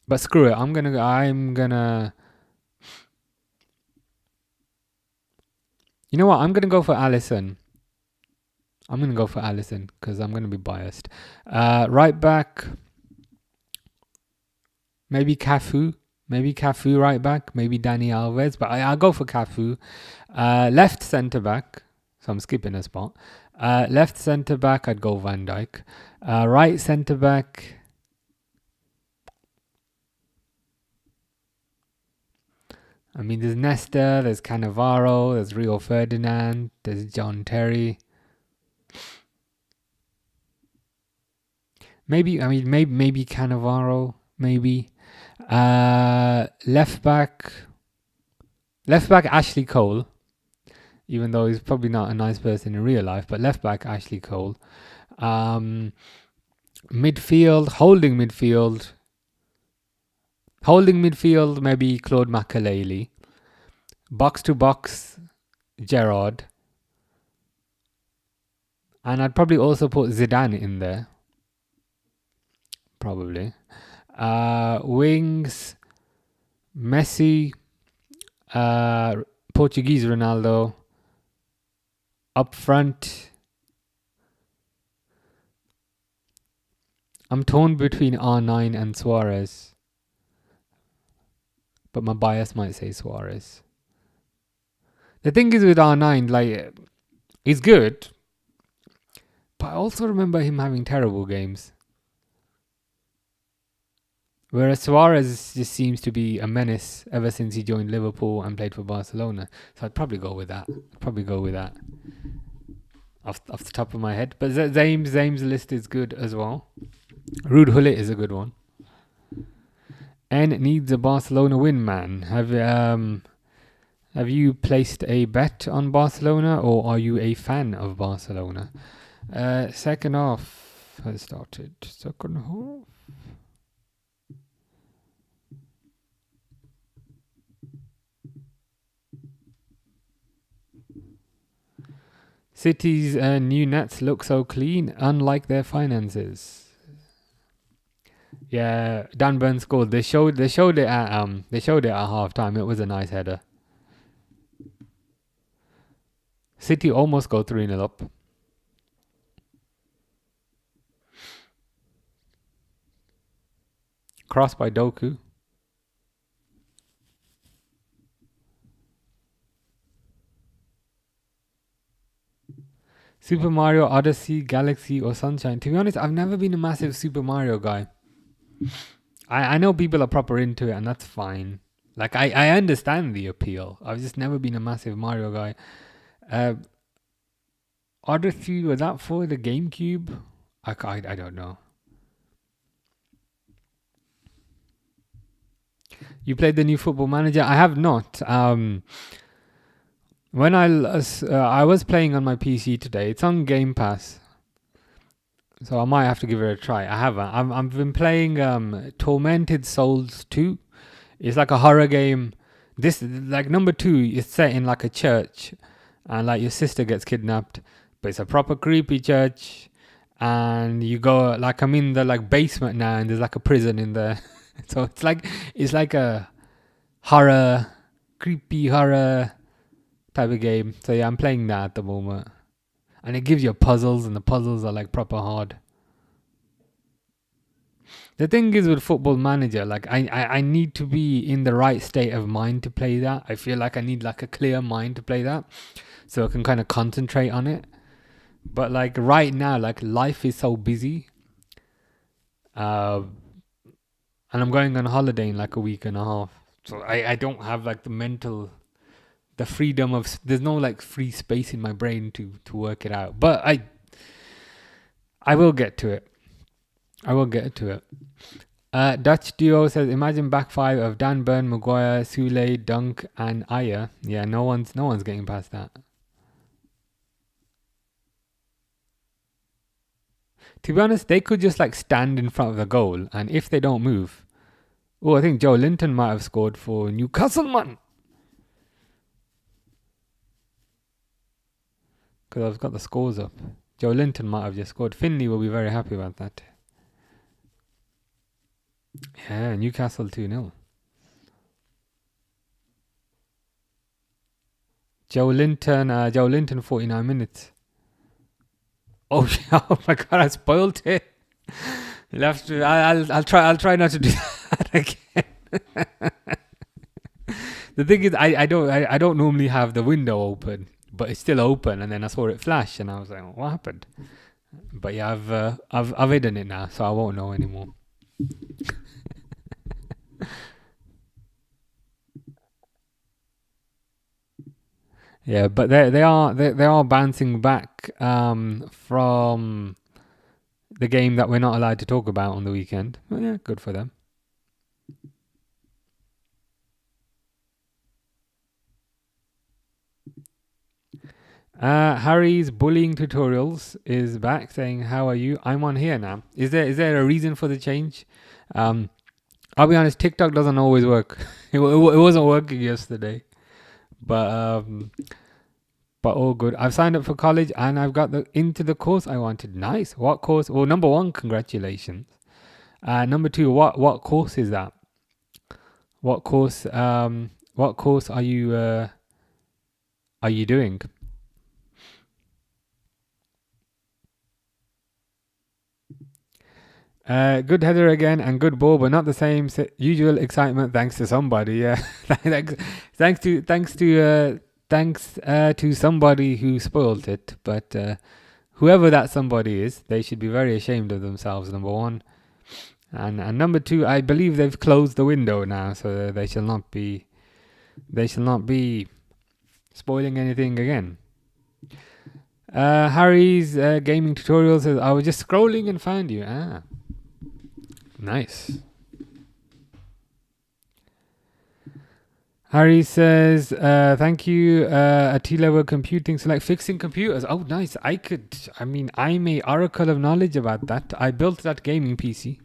but screw it. I'm gonna. You know what? I'm gonna go for Alisson. I'm gonna go for Alisson because I'm gonna be biased. Right back, maybe Cafu. Maybe Cafu right back. Maybe Dani Alves. But I'll go for Cafu. Left centre back. So I'm skipping a spot. Left centre back, I'd go Van Dijk. Right centre back. I mean, there's Nesta, there's Cannavaro, there's Rio Ferdinand, there's John Terry. Maybe Cannavaro, maybe. Left back Ashley Cole, even though he's probably not a nice person in real life, but left back Ashley Cole. Midfield, holding midfield, maybe Claude Makelele. Box to box, Gerrard. And I'd probably also put Zidane in there. Probably. Wings, Messi, Portuguese Ronaldo. Up front, I'm torn between R9 and Suarez. But my bias might say Suarez. The thing is with R9, like, he's good. But I also remember him having terrible games. Whereas Suarez just seems to be a menace ever since he joined Liverpool and played for Barcelona. So I'd probably go with that. Off the top of my head. But Zame's list is good as well. Ruud Gullit is a good one. And needs a Barcelona win, man. Have you placed a bet on Barcelona or are you a fan of Barcelona? Second half has started. Second half. City's new nets look so clean, unlike their finances. Yeah, Dan Burn scored. They showed it at half time. It was a nice header. City almost go 3-0 up. Cross by Doku. Super Mario, Odyssey, Galaxy, or Sunshine. To be honest, I've never been a massive Super Mario guy. I know people are proper into it, and that's fine. Like, I understand the appeal. I've just never been a massive Mario guy. Odyssey, was that for the GameCube? I don't know. You played the new Football Manager? I have not. When I was playing on my PC today, it's on Game Pass, so I might have to give it a try. I haven't. I've been playing Tormented Souls 2. It's like a horror game. This, like, number 2 is set in like a church, and like your sister gets kidnapped, but it's a proper creepy church, and you go, like, I'm in the like basement now, and there's like a prison in there. So it's like a creepy horror type of game. So yeah, I'm playing that at the moment, and it gives you puzzles, and the puzzles are like proper hard. The thing is with Football Manager, like I need to be in the right state of mind to play that. I feel like I need like a clear mind to play that, so I can kind of concentrate on it. But like right now, like life is so busy, and I'm going on holiday in like a week and a half, so I don't have like the freedom of, there's no like free space in my brain to work it out. But I will get to it. Dutch duo says, imagine back five of Dan Burn, Maguire, Sule, Dunk, and Aya. Yeah, no one's getting past that. To be honest, they could just like stand in front of the goal, and if they don't move, oh, I think Joe Linton might have scored for Newcastle, man. Because I've got the scores up. Joe Linton might have just scored. Finley will be very happy about that. Yeah, Newcastle 2-0. Joe Linton 49 minutes. Oh, oh my god, I spoiled it. You'll have to, I'll try not to do that again. The thing is, I don't normally have the window open, but it's still open, and then I saw it flash, and I was like, what happened? But yeah, I've hidden it now, so I won't know anymore. Yeah, but they are bouncing back from the game that we're not allowed to talk about on the weekend. Well, yeah, good for them. Harry's bullying tutorials is back, saying, "How are you? I'm on here now." Is there a reason for the change? I'll be honest, TikTok doesn't always work. It wasn't working yesterday, but all good. I've signed up for college and I've got into the course I wanted. Nice. What course? Well, number one, congratulations. Number two, what course is that? What course are you doing? Good header again and good ball, but not the same usual excitement. Thanks to somebody, yeah. thanks to somebody who spoiled it. But whoever that somebody is, they should be very ashamed of themselves. Number one, and number two, I believe they've closed the window now, so they shall not be spoiling anything again. Harry's gaming tutorial says, I was just scrolling and found you. Nice. Harry says, thank you, at T-level computing, so like fixing computers. Oh, nice. I'm a oracle of knowledge about that. I built that gaming PC.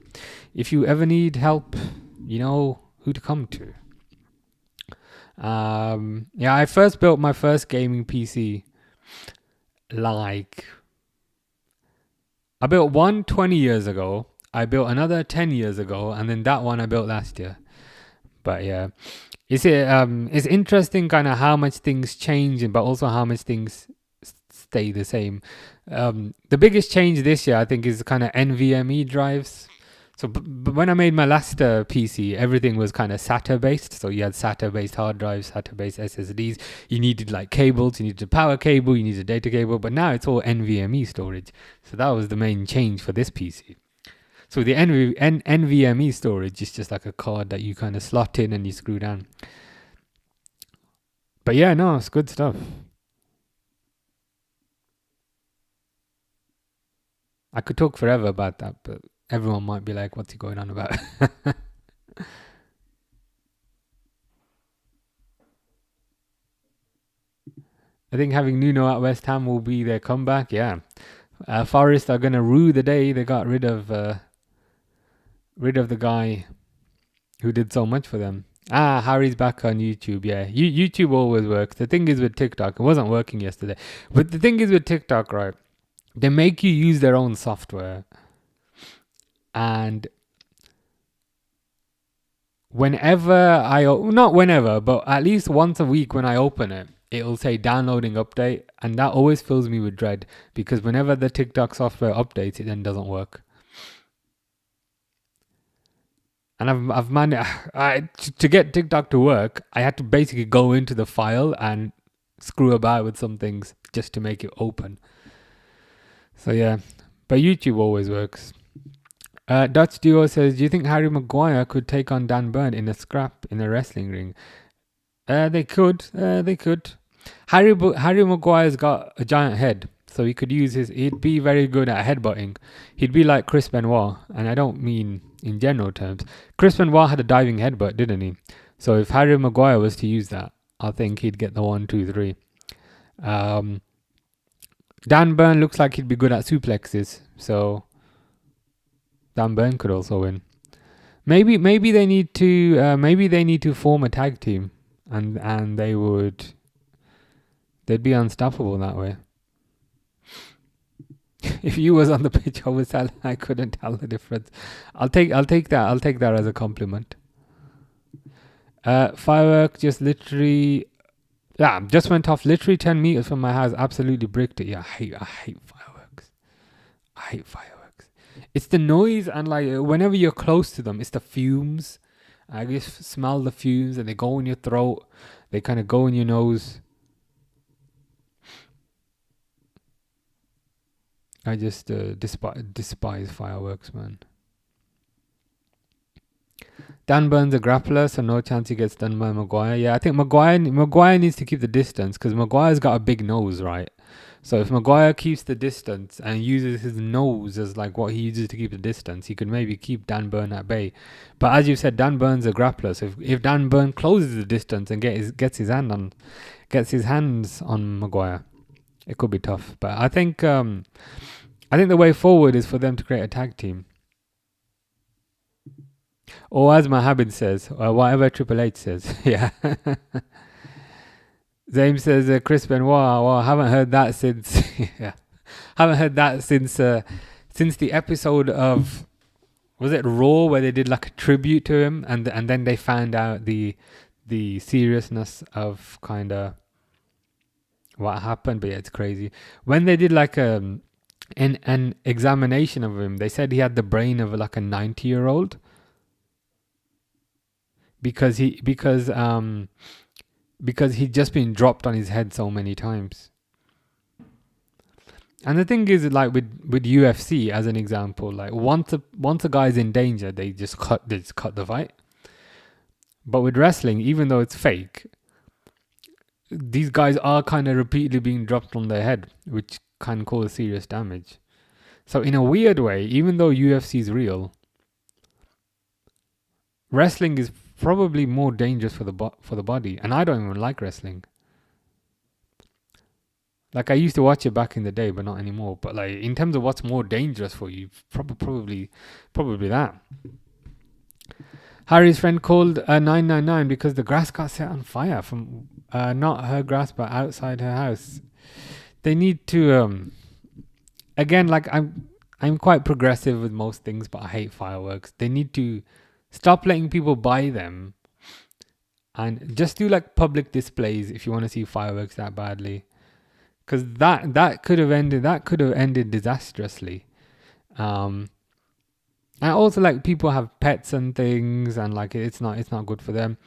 If you ever need help, you know who to come to. Yeah, I first built my first gaming PC. I built one 20 years ago. I built another 10 years ago, and then that one I built last year. But yeah, it's interesting kind of how much things change, but also how much things stay the same. The biggest change this year, I think, is kind of NVMe drives. So when I made my last PC, everything was kind of SATA based. So you had SATA based hard drives, SATA based SSDs. You needed like cables, you needed a power cable, you needed a data cable. But now it's all NVMe storage. So that was the main change for this PC. So the NVMe storage is just like a card that you kind of slot in and you screw down. But yeah, no, it's good stuff. I could talk forever about that, but everyone might be like, what's he going on about? I think having Nuno at West Ham will be their comeback. Yeah. Forest are going to rue the day they got rid of the guy who did so much for them. Harry's back on YouTube. Yeah, YouTube always works. The thing is with TikTok, it wasn't working yesterday. But the thing is with TikTok, right? They make you use their own software. And not whenever, but at least once a week when I open it, it'll say downloading update. And that always fills me with dread because whenever the TikTok software updates, it then doesn't work. And I've managed to get TikTok to work. I had to basically go into the file and screw about with some things just to make it open. So yeah, but YouTube always works. Dutch Duo says, do you think Harry Maguire could take on Dan Burn in a scrap in a wrestling ring? They could. Harry Maguire's got a giant head, so he could use he'd be very good at headbutting. He'd be like Chris Benoit, and I don't mean in general terms. Chris Benoit had a diving headbutt, didn't he? So if Harry Maguire was to use that, I think he'd get the 1, 2, 3. Dan Burn looks like he'd be good at suplexes, so Dan Burn could also win. Maybe they need to form a tag team, and they'd be unstoppable that way. If you was on the pitch, I couldn't tell the difference. I'll take that as a compliment. Firework just literally, just went off literally 10 meters from my house. Absolutely bricked it. Yeah, I hate fireworks. I hate fireworks. It's the noise, and like whenever you're close to them, it's the fumes. I just smell the fumes, and they go in your throat. They kind of go in your nose. I just despise fireworks, man. Dan Burn's a grappler, so no chance he gets done by Maguire. Yeah, I think Maguire needs to keep the distance, because Maguire's got a big nose, right? So if Maguire keeps the distance and uses his nose as like what he uses to keep the distance, he could maybe keep Dan Burn at bay. But as you said, Dan Burn's a grappler, so if Dan Burn closes the distance and gets his hands on Maguire, it could be tough. But I think the way forward is for them to create a tag team. Or as Mohammed says, or whatever Triple H says. Yeah. Zaim says, Chris Benoit, well, I haven't heard that since... yeah. Haven't heard that since the episode of... Was it Raw, where they did like a tribute to him, and then they found out the seriousness of kind of what happened. But yeah, it's crazy. When they did like an examination of him, they said he had the brain of like a 90-year-old. Because he'd just been dropped on his head so many times. And the thing is, like with UFC as an example, like once a guy's in danger, they just cut the fight. But with wrestling, even though it's fake, these guys are kind of repeatedly being dropped on their head, which can cause serious damage. So in a weird way, even though UFC is real, wrestling is probably more dangerous for the body, and I don't even like wrestling. Like I used to watch it back in the day, but not anymore. But like in terms of what's more dangerous for you, probably that. Harry's friend called 999 because the grass got set on fire from not her grass but outside her house. They need to again, like I'm quite progressive with most things, but I hate fireworks. They need to stop letting people buy them and just do like public displays if you want to see fireworks that badly, because that could have ended disastrously. And also, like, people have pets and things, and like it's not good for them.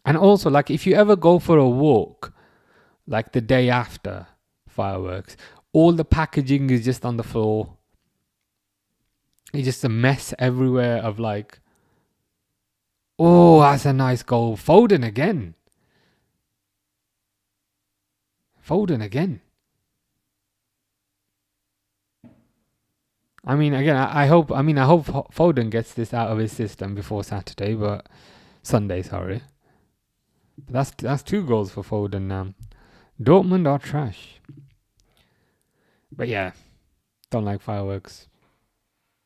And also, like, if you ever go for a walk like the day after fireworks, all the packaging is just on the floor. It's just a mess everywhere of like, oh, that's a nice goal. Foden again. I mean, again, I hope Foden gets this out of his system before Sunday, sorry. But that's 2 goals for Foden now. Dortmund are trash. But yeah, don't like fireworks.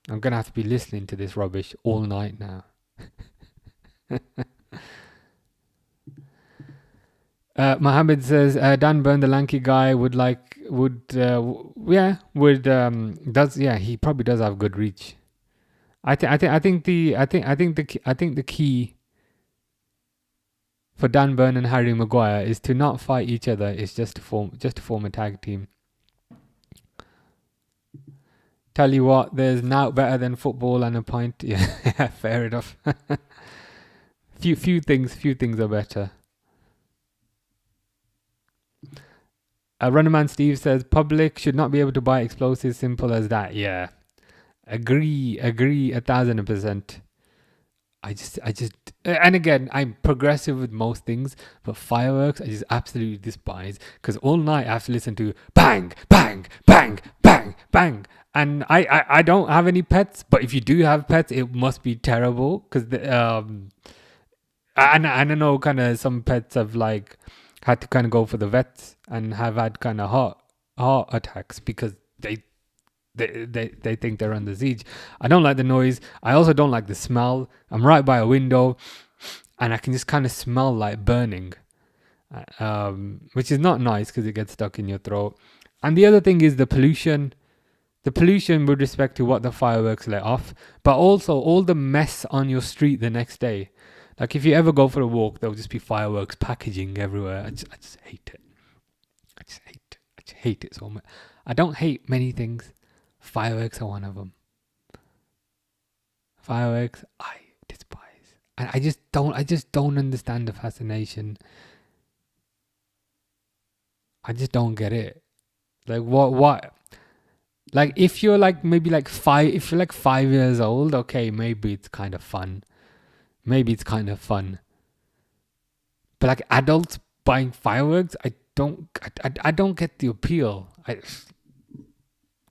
I'm going to have to be listening to this rubbish all night now. Mohammed says Dan Burn, the lanky guy, he probably does have good reach. I think the key for Dan Burn and Harry Maguire is to not fight each other. It's just to form a tag team. Tell you what, there's now better than football and a pint. Yeah, fair enough. Few things are better. Runnerman Steve says public should not be able to buy explosives. Simple as that. Yeah, agree 1000%. and again, I'm progressive with most things, but fireworks I just absolutely despise because all night I have to listen to bang, bang, bang, bang, bang. And I don't have any pets, but if you do have pets, it must be terrible because and I know kind of some pets have like had to kind of go for the vets and have had kind of heart attacks because they think they're under siege. I don't like the noise. I also don't like the smell. I'm right by a window and I can just kind of smell like burning, which is not nice because it gets stuck in your throat. And the other thing is the pollution. The pollution with respect to what the fireworks let off, but also all the mess on your street the next day. Like if you ever go for a walk, there'll just be fireworks packaging everywhere. I just hate it. I just hate it so much. I don't hate many things. Fireworks are one of them. Fireworks, I despise, and I just don't understand the fascination. I just don't get it. Like what? Like if you're like maybe like if you're like 5 years old, okay, maybe it's kind of fun. But like adults buying fireworks, I don't get the appeal. I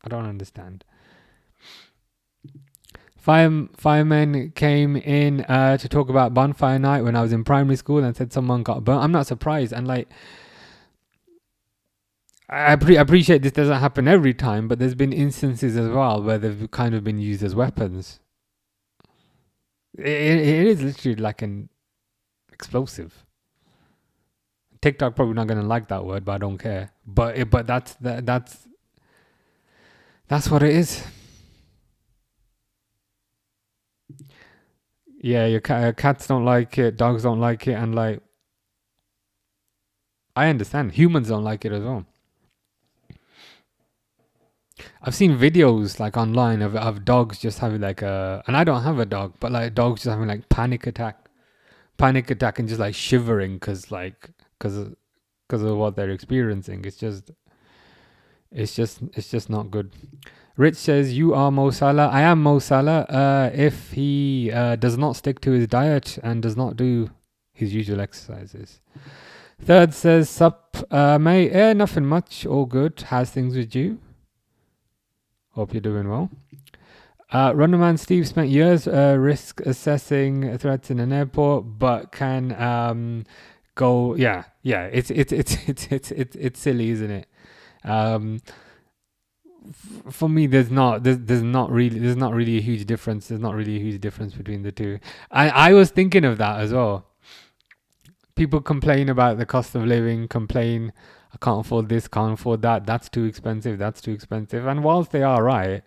don't understand. Firemen came in to talk about bonfire night when I was in primary school and said someone got burnt. I'm not surprised, and like I appreciate this doesn't happen every time, but there's been instances as well where they've kind of been used as weapons. It is literally like an explosive. TikTok probably not gonna like that word, but I don't care. But that's what it is. Yeah, your cats don't like it, dogs don't like it, and like I understand humans don't like it as well. I've seen videos like online of dogs just having like and I don't have a dog, but like dogs just having like panic attack and just like shivering because of what they're experiencing. It's just not good. Rich says, you are Mo Salah. I am Mo Salah. If he does not stick to his diet and does not do his usual exercises. Third says, sup, mate. Nothing much. All good. How's things with you? Hope you're doing well. Runnerman Steve spent years risk assessing threats in an airport, but can go. Yeah. It's silly, isn't it? For me, there's not really a huge difference. There's not really a huge difference between the two. I was thinking of that as well. People complain about the cost of living, complain, I can't afford this, can't afford that, that's too expensive. And whilst they are right,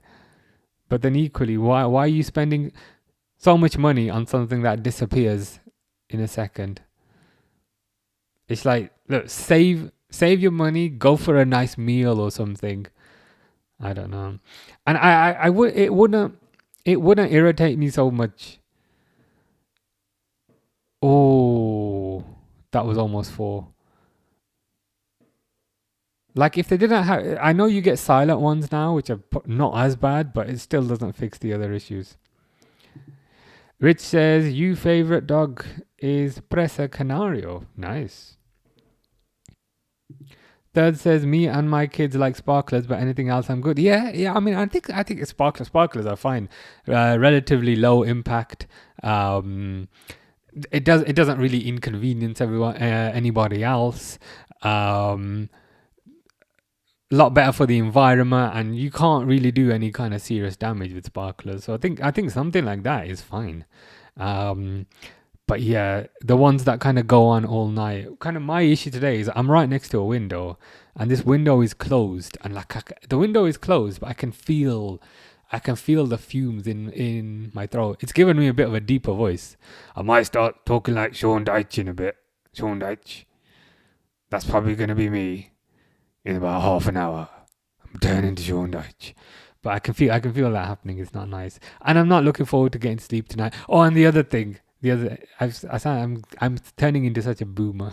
but then equally, why are you spending so much money on something that disappears in a second? It's like, look, save your money, go for a nice meal or something. I don't know. And it wouldn't irritate me so much. Oh, that was almost 4. Like if they didn't have, I know you get silent ones now, which are not as bad, but it still doesn't fix the other issues. Rich says, your favorite dog is Presa Canario. Nice. Third says, me and my kids like sparklers, but anything else I'm good. Yeah. I mean, I think sparklers are fine. Relatively low impact. It doesn't really inconvenience anybody else. A lot better for the environment, and you can't really do any kind of serious damage with sparklers. So I think something like that is fine. But yeah, the ones that kind of go on all night. Kind of my issue today is I'm right next to a window, and this window is closed, and like the window is closed, but I can feel the fumes in my throat. It's given me a bit of a deeper voice. I might start talking like Sean Dyche in a bit. Sean Dyche. That's probably going to be me in about half an hour. I'm turning to Sean Dyche. But I can feel that happening. It's not nice. And I'm not looking forward to getting sleep tonight. Oh, and the other thing. I'm turning into such a boomer.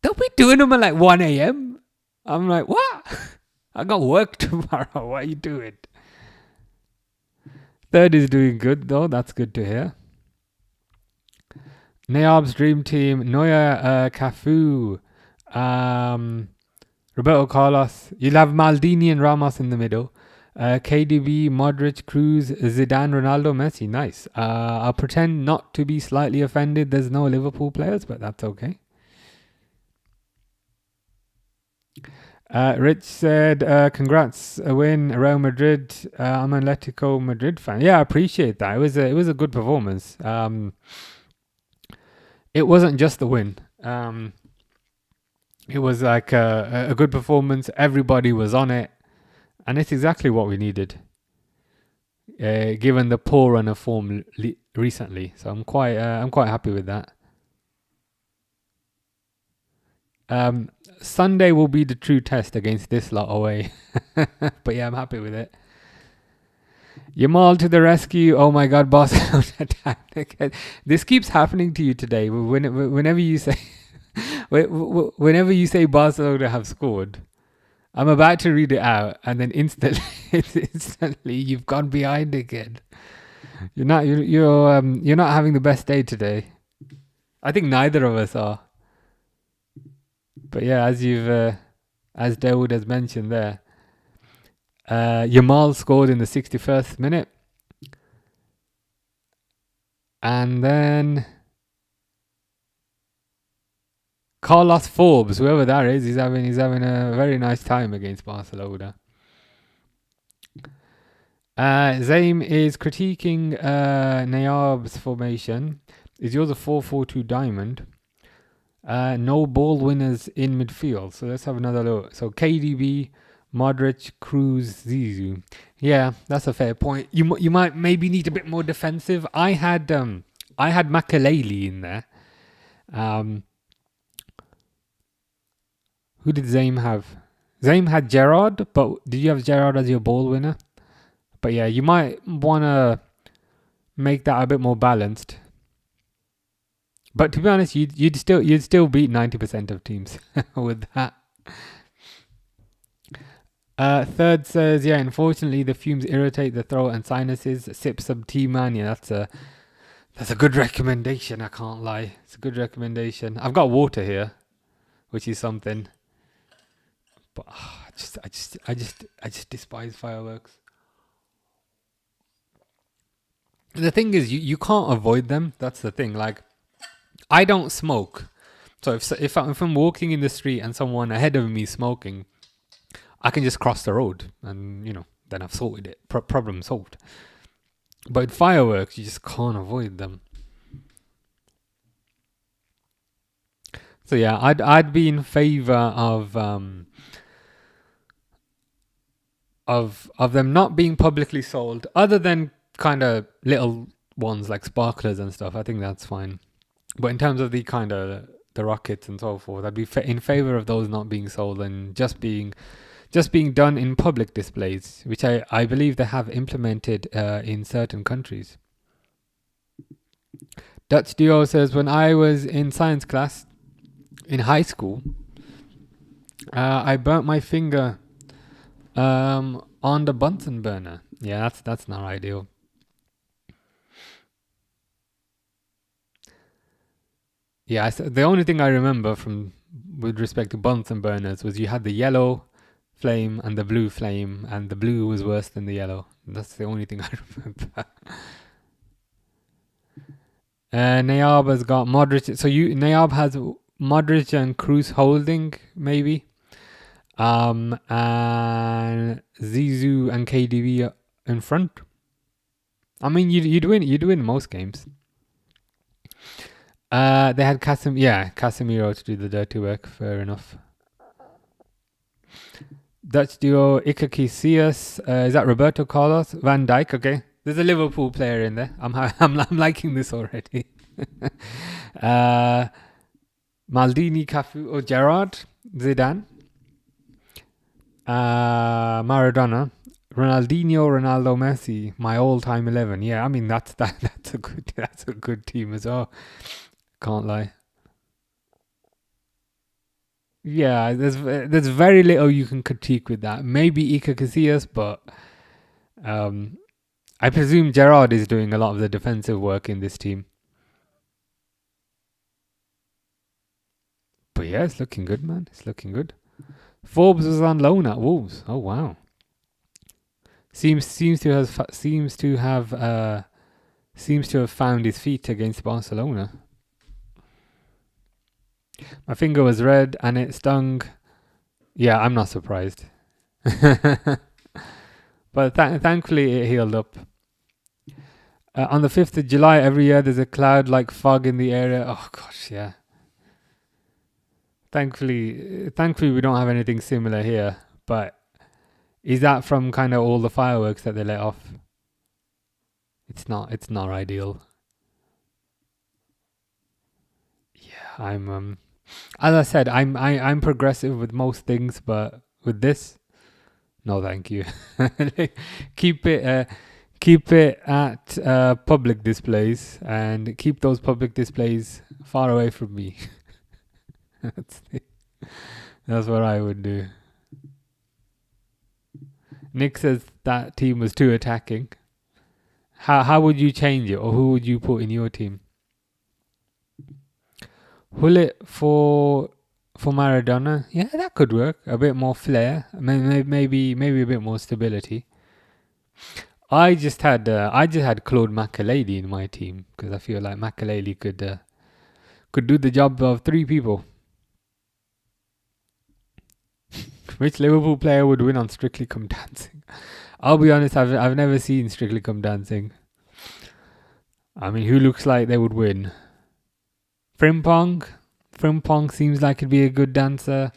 Don't be doing them at like 1 a.m. I'm like, what? I got work tomorrow. What are you doing? Third is doing good though. That's good to hear. Nayab's dream team: Neuer, Cafu, Roberto Carlos. You'll have Maldini and Ramos in the middle. KDB, Modric, Cruz, Zidane, Ronaldo, Messi. Nice. I'll pretend not to be slightly offended. There's no Liverpool players, but that's okay. Rich said, "Congrats, a win, Real Madrid. I'm an Atletico Madrid fan. Yeah, I appreciate that. It was a good performance. It wasn't just the win. It was like a good performance. Everybody was on it, and it's exactly what we needed, given the poor run of form recently. So I'm quite happy with that. Sunday will be the true test against this lot away. But yeah, I'm happy with it. Yamal to the rescue. Oh my God, Barcelona attack. This keeps happening to you today. Whenever you say Barcelona have scored, I'm about to read it out, and then instantly you've gone behind again. You're not having the best day today. I think neither of us are. But yeah, as Dawood has mentioned there, Yamal scored in the 61st minute, and then Carlos Forbes, whoever that is, he's having a very nice time against Barcelona. Zaim is critiquing Nayab's formation. Is yours a 4-4-2 diamond? No ball winners in midfield. So let's have another look. So KDB, Modric, Cruz, Zizou. Yeah, that's a fair point. You might maybe need a bit more defensive. I had Makaleli in there. Who did Zaim have? Zaim had Gerrard, but did you have Gerrard as your ball winner? But yeah, you might want to make that a bit more balanced. But to be honest, you'd still beat 90% of teams with that. Third says, yeah, unfortunately the fumes irritate the throat and sinuses. Sip some tea, man. Yeah, that's a good recommendation. I can't lie. It's a good recommendation. I've got water here, which is something. But I just despise fireworks. The thing is, you can't avoid them. That's the thing. Like, I don't smoke, so if I'm walking in the street and someone ahead of me is smoking, I can just cross the road, and then I've sorted it. Problem solved. But fireworks, you just can't avoid them. So yeah, I'd be in favor of them not being publicly sold, other than kind of little ones like sparklers and stuff. I think that's fine. But in terms of the kind of the rockets and so forth, I'd be in favor of those not being sold and just being done in public displays, which I believe they have implemented in certain countries. Dutch Duo says, when I was in science class in high school, I burnt my finger on the Bunsen burner. Yeah, that's not ideal. Yeah, the only thing I remember with respect to Bunsen burners was you had the yellow flame and the blue flame, and the blue was worse than the yellow. That's the only thing I remember. Nayab has got Modric. So Nayab has Modric and Cruz holding, maybe. And Zizou and KDB in front. I mean, you'd win most games. They had Casemiro to do the dirty work. Fair enough. Dutch duo Iker Casillas. Is that Roberto Carlos? Van Dijk. Okay, there's a Liverpool player in there. I'm liking this already. Maldini, Cafu, or Gerrard, Zidane, Maradona, Ronaldinho, Ronaldo, Messi. My all-time 11. Yeah, I mean that's a good team as well. Can't lie. Yeah, there's very little you can critique with that. Maybe Iker Casillas, but I I presume Gerrard is doing a lot of the defensive work in this team. But yeah, it's looking good, man. It's looking good. Forbes was on loan at Wolves. Oh wow. Seems to have found his feet against Barcelona. My finger was red and it stung. Yeah, I'm not surprised. But thankfully it healed up. On the 5th of July every year there's a cloud like fog in the area. Oh gosh, yeah. Thankfully we don't have anything similar here. But is that from kind of all the fireworks that they let off? It's not ideal. Yeah, I'm as I said, I'm progressive with most things, but with this, no, thank you. Keep it at public displays, and keep those public displays far away from me. That's what I would do. Nick says that team was too attacking. How would you change it, or who would you put in your team? Hullet for Maradona, yeah, that could work. A bit more flair, maybe a bit more stability. I just had Claude Makelele in my team because I feel like Makelele could do the job of 3 people. Which Liverpool player would win on Strictly Come Dancing? I'll be honest, I've never seen Strictly Come Dancing. I mean, who looks like they would win? Frimpong seems like he'd be a good dancer.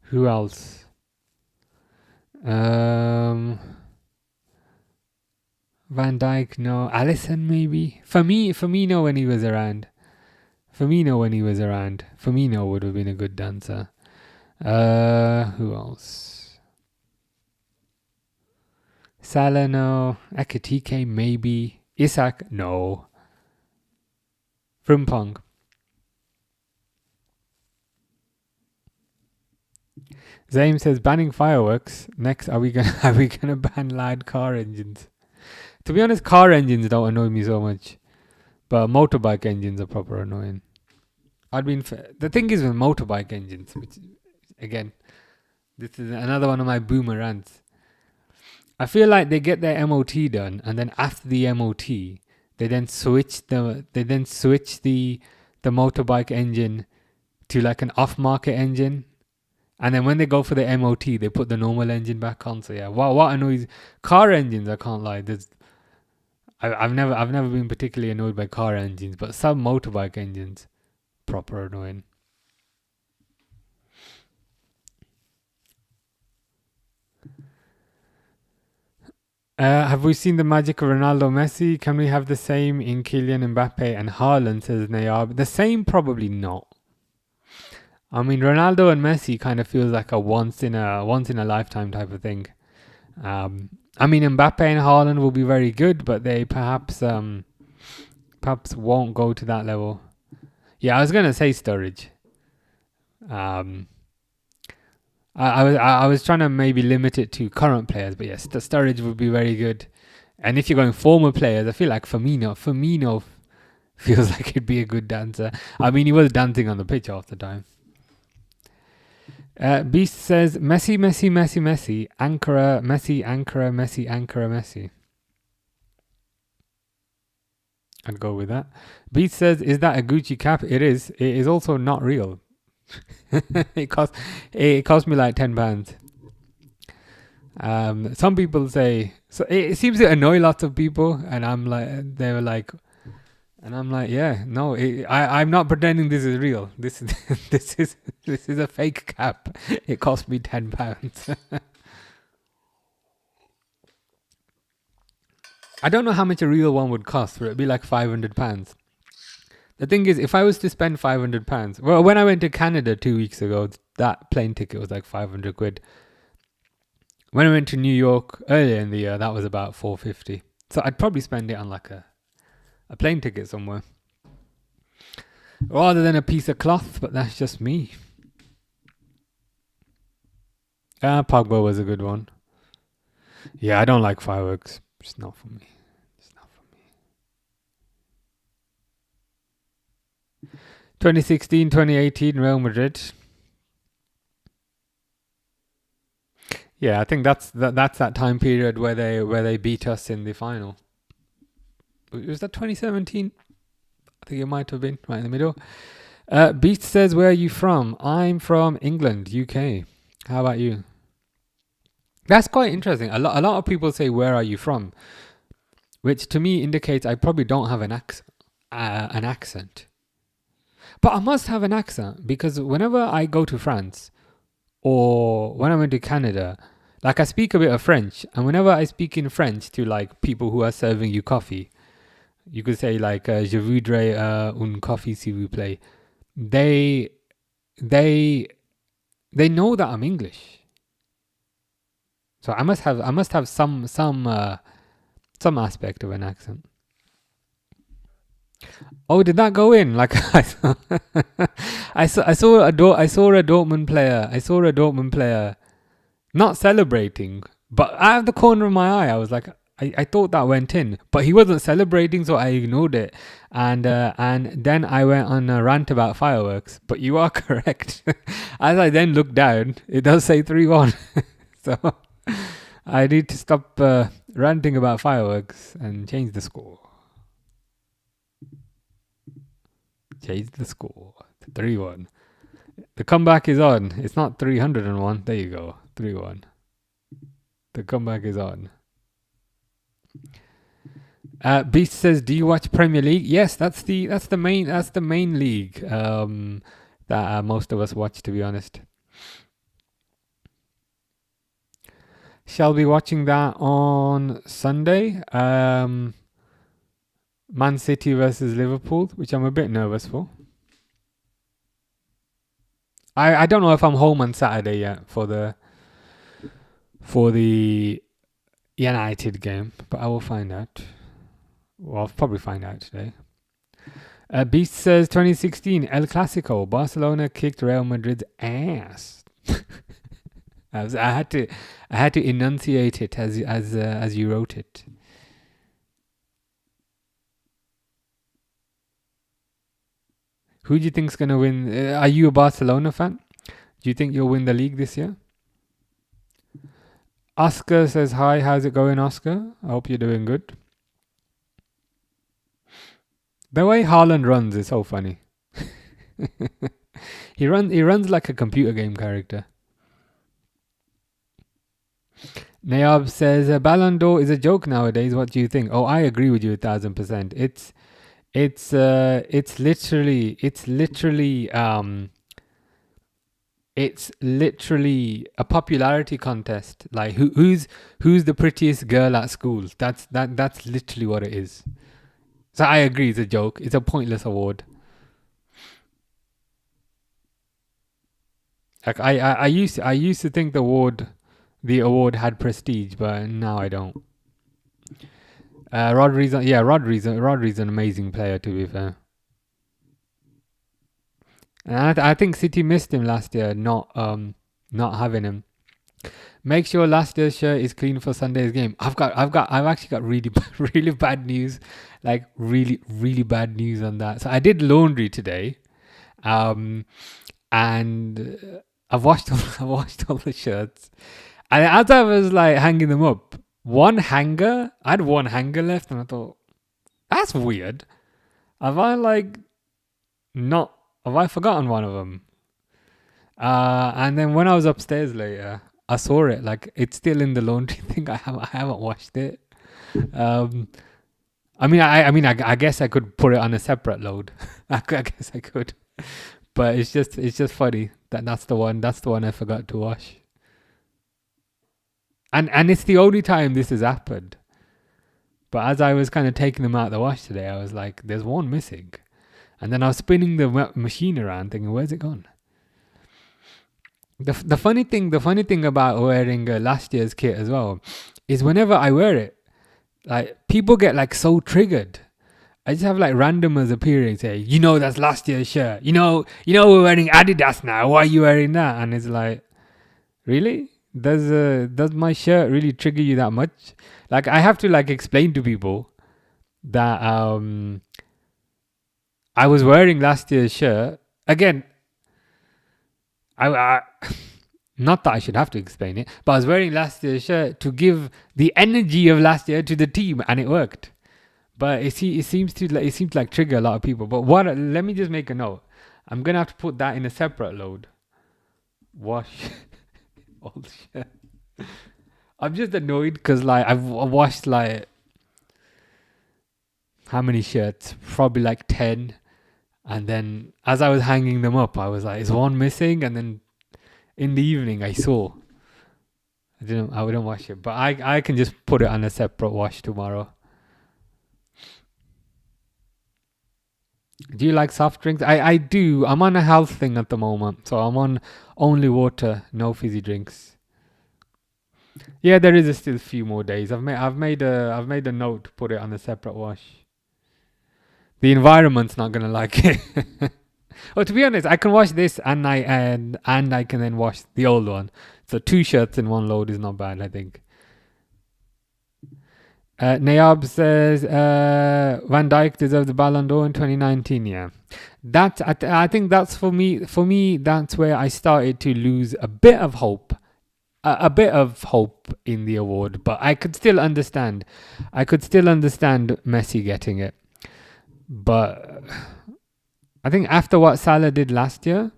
Who else? Van Dijk, no. Alisson, maybe. Firmino when he was around. Firmino would have been a good dancer. Who else? Salah, no. Ekitike, maybe. Isak, no. Frimpong. Zaim says banning fireworks. Next, are we gonna ban loud car engines? To be honest, car engines don't annoy me so much, but motorbike engines are proper annoying. The thing is with motorbike engines, which again, this is another one of my boomer rants. I feel like they get their MOT done, and then after the MOT, they then switch the motorbike engine to like an off-market engine, and then when they go for the MOT, they put the normal engine back on. So yeah, what annoys car engines? I can't lie. I've never been particularly annoyed by car engines, but some motorbike engines, proper annoying. Have we seen the magic of Ronaldo Messi? Can we have the same in Kylian Mbappe and Haaland, says Nayab? The same, probably not. I mean, Ronaldo and Messi kind of feels like a once in a lifetime type of thing. I mean, Mbappe and Haaland will be very good, but they perhaps won't go to that level. Yeah, I was gonna say Sturridge. I was trying to maybe limit it to current players, but yes, the Sturridge would be very good. And if you're going former players, I feel like Firmino feels like he'd be a good dancer. I mean, he was dancing on the pitch half the time. Beast says Messi, Ankara, Messi. I'd go with that. Beast says, is that a Gucci cap? It is. It is also not real. it cost me like £10. Some people say, so it seems to annoy lots of people, and I'm like, yeah, no, I'm not pretending this is real. This is a fake cap. It cost me £10. I don't know how much a real one would cost. Would it be like £500? The thing is, if I was to spend £500, well, when I went to Canada 2 weeks ago, that plane ticket was like 500 quid. When I went to New York earlier in the year, that was about 450. So I'd probably spend it on like a plane ticket somewhere, rather than a piece of cloth, but that's just me. Pogba was a good one. Yeah, I don't like fireworks. It's not for me. It's not for me. 2016, 2018, Real Madrid. Yeah, I think that's that time period where they beat us in the final. Was that 2017? I think it might have been right in the middle. Beast says, "Where are you from?" I'm from England, UK. How about you? That's quite interesting. A lot of people say, "Where are you from?" which to me indicates I probably don't have an accent. But I must have an accent because whenever I go to France or when I went to Canada, like I speak a bit of French, and whenever I speak in French to like people who are serving you coffee, you could say like "Je voudrais un coffee s'il vous plaît." They they they know that I'm English, so I must have some aspect of an accent. Oh, did that go in? Like I saw a Dortmund player. I saw a Dortmund player not celebrating, but out of the corner of my eye, I was like, I thought that went in, but he wasn't celebrating, so I ignored it, and then I went on a rant about fireworks. But you are correct. As I then looked down, it does say 3-1, so I need to stop ranting about fireworks and change the score. Change the score to 3-1. The comeback is on. It's not 301. There you go. 3-1. The comeback is on. Beast says, "Do you watch Premier League?" Yes, that's the main league that most of us watch, to be honest. Shall be watching that on Sunday. Man City versus Liverpool, which I'm a bit nervous for. I don't know if I'm home on Saturday yet for the United game, but I will find out. Well, I'll probably find out today. Beast says 2016 El Clasico, Barcelona kicked Real Madrid's ass. I had to enunciate it as you wrote it. Who do you think's gonna win? Are you a Barcelona fan? Do you think you'll win the league this year? Oscar says hi. How's it going, Oscar? I hope you're doing good. The way Haaland runs is so funny. He runs like a computer game character. Nayab says Ballon d'Or is a joke nowadays. What do you think? Oh, I agree with you 1,000%. It's literally a popularity contest. Like who's the prettiest girl at school? That's literally what it is. So I agree, it's a joke. It's a pointless award. Like I used to think the award had prestige, but now I don't. Rodri's an amazing player, to be fair. And I think City missed him last year, not having him. Make sure last year's shirt is clean for Sunday's game. I've actually got really bad news, like really bad news on that. So I did laundry today, and I've washed all the shirts, and as I was like hanging them up, I had one hanger left, and I thought, that's weird. Have I forgotten one of them? And then when I was upstairs later, I saw it. Like, it's still in the laundry thing. I haven't washed it. I guess I could put it on a separate load. I guess I could, but it's just funny that's the one I forgot to wash. And it's the only time this has happened. But as I was kind of taking them out of the wash today, I was like, there's one missing. And then I was spinning the machine around thinking, where's it gone? The funny thing about wearing last year's kit as well is whenever I wear it, like people get like so triggered. I just have like randomers appearing say, that's last year's shirt. We're wearing Adidas now. Why are you wearing that? And it's like, really? Does my shirt really trigger you that much? Like, I have to like explain to people that I was wearing last year's shirt again. I not that I should have to explain it, but I was wearing last year's shirt to give the energy of last year to the team, and it worked. But it seems to like trigger a lot of people. But let me just make a note. I'm gonna have to put that in a separate load. Wash old shirt. I'm just annoyed because like I've washed like how many shirts? Probably like 10. And then as I was hanging them up, I was like, is one missing? And then in the evening I saw. I wouldn't wash it. But I can just put it on a separate wash tomorrow. Do you like soft drinks? I do. I'm on a health thing at the moment. So I'm on only water, no fizzy drinks. Yeah, there is still a few more days. I've made a note to put it on a separate wash. The environment's not gonna like it. Oh, to be honest, I can wash this and I can then wash the old one. So 2 shirts in one load is not bad, I think. Nayab says Van Dijk deserved the Ballon d'Or in 2019. Yeah, I think that's for me. For me, that's where I started to lose a bit of hope. A bit of hope in the award, but I could still understand. Messi getting it. But I think after what Salah did last year,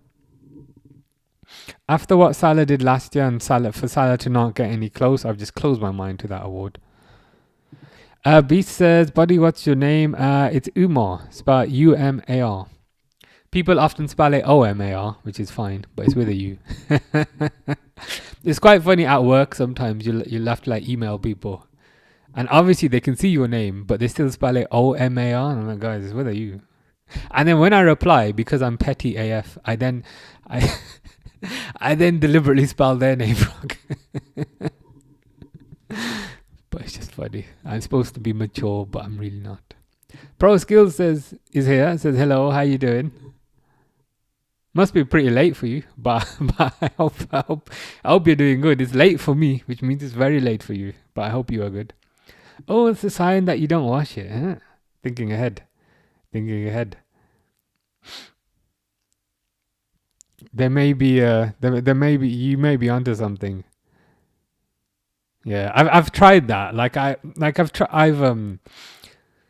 and for Salah to not get any close, I've just closed my mind to that award. Beast says, buddy, what's your name? It's Umar, spelled U-M-A-R. People often spell it O-M-A-R, which is fine, but it's with a U. It's quite funny at work sometimes. You'll have to like email people. And obviously they can see your name, but they still spell it O-M-A-R. And I'm like, guys, it's with a U. And then when I reply, because I'm petty AF, I then deliberately spell their name wrong. But it's just funny. I'm supposed to be mature, but I'm really not. Pro Skills is here. Says hello. How you doing? Must be pretty late for you, but I hope you're doing good. It's late for me, which means it's very late for you. But I hope you are good. Oh, it's a sign that you don't wash it. Huh? Thinking ahead. You may be onto something. Yeah, I've tried that.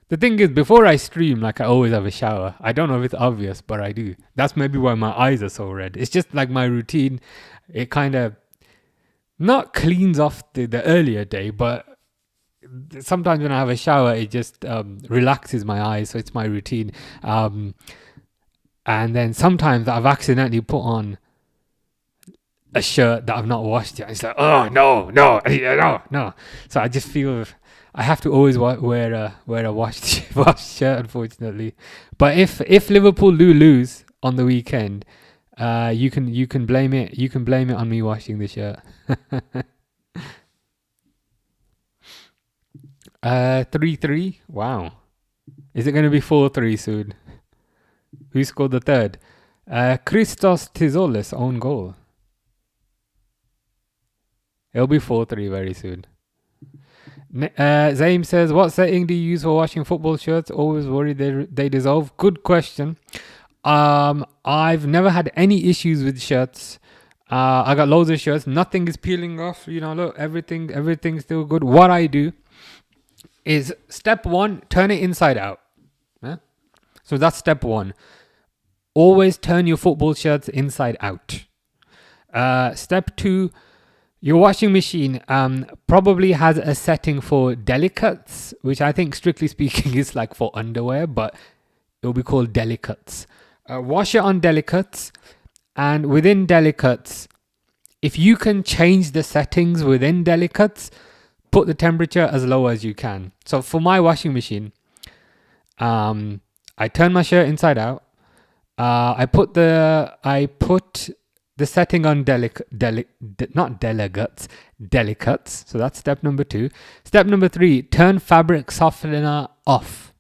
The thing is, before I stream, like I always have a shower. I don't know if it's obvious, but I do. That's maybe why my eyes are so red. It's just like my routine. It kind of not cleans off the earlier day, but sometimes when I have a shower, it just relaxes my eyes. So it's my routine. And then sometimes I've accidentally put on a shirt that I've not washed yet. It's like, oh no. So I just feel I have to always wear a washed shirt, unfortunately. But if Liverpool do lose on the weekend, you can blame it. You can blame it on me washing the shirt. 3-3. Wow. Is it going to be 4-3 soon? Who scored the third? Christos Tizolis own goal. It'll be 4-3 very soon. Zaim says, what setting do you use for washing football shirts? Always worried they dissolve. Good question. I've never had any issues with shirts. I got loads of shirts. Nothing is peeling off. Look, everything's still good. What I do is step 1, turn it inside out. Yeah? So that's step 1. Always turn your football shirts inside out. Step 2, your washing machine probably has a setting for delicates, which I think strictly speaking is like for underwear, but it'll be called delicates. Wash it on delicates, and within delicates, if you can change the settings within delicates, put the temperature as low as you can. So for my washing machine, I turn my shirt inside out. I put the setting on delicates. So that's step number 2. Step number 3, turn fabric softener off.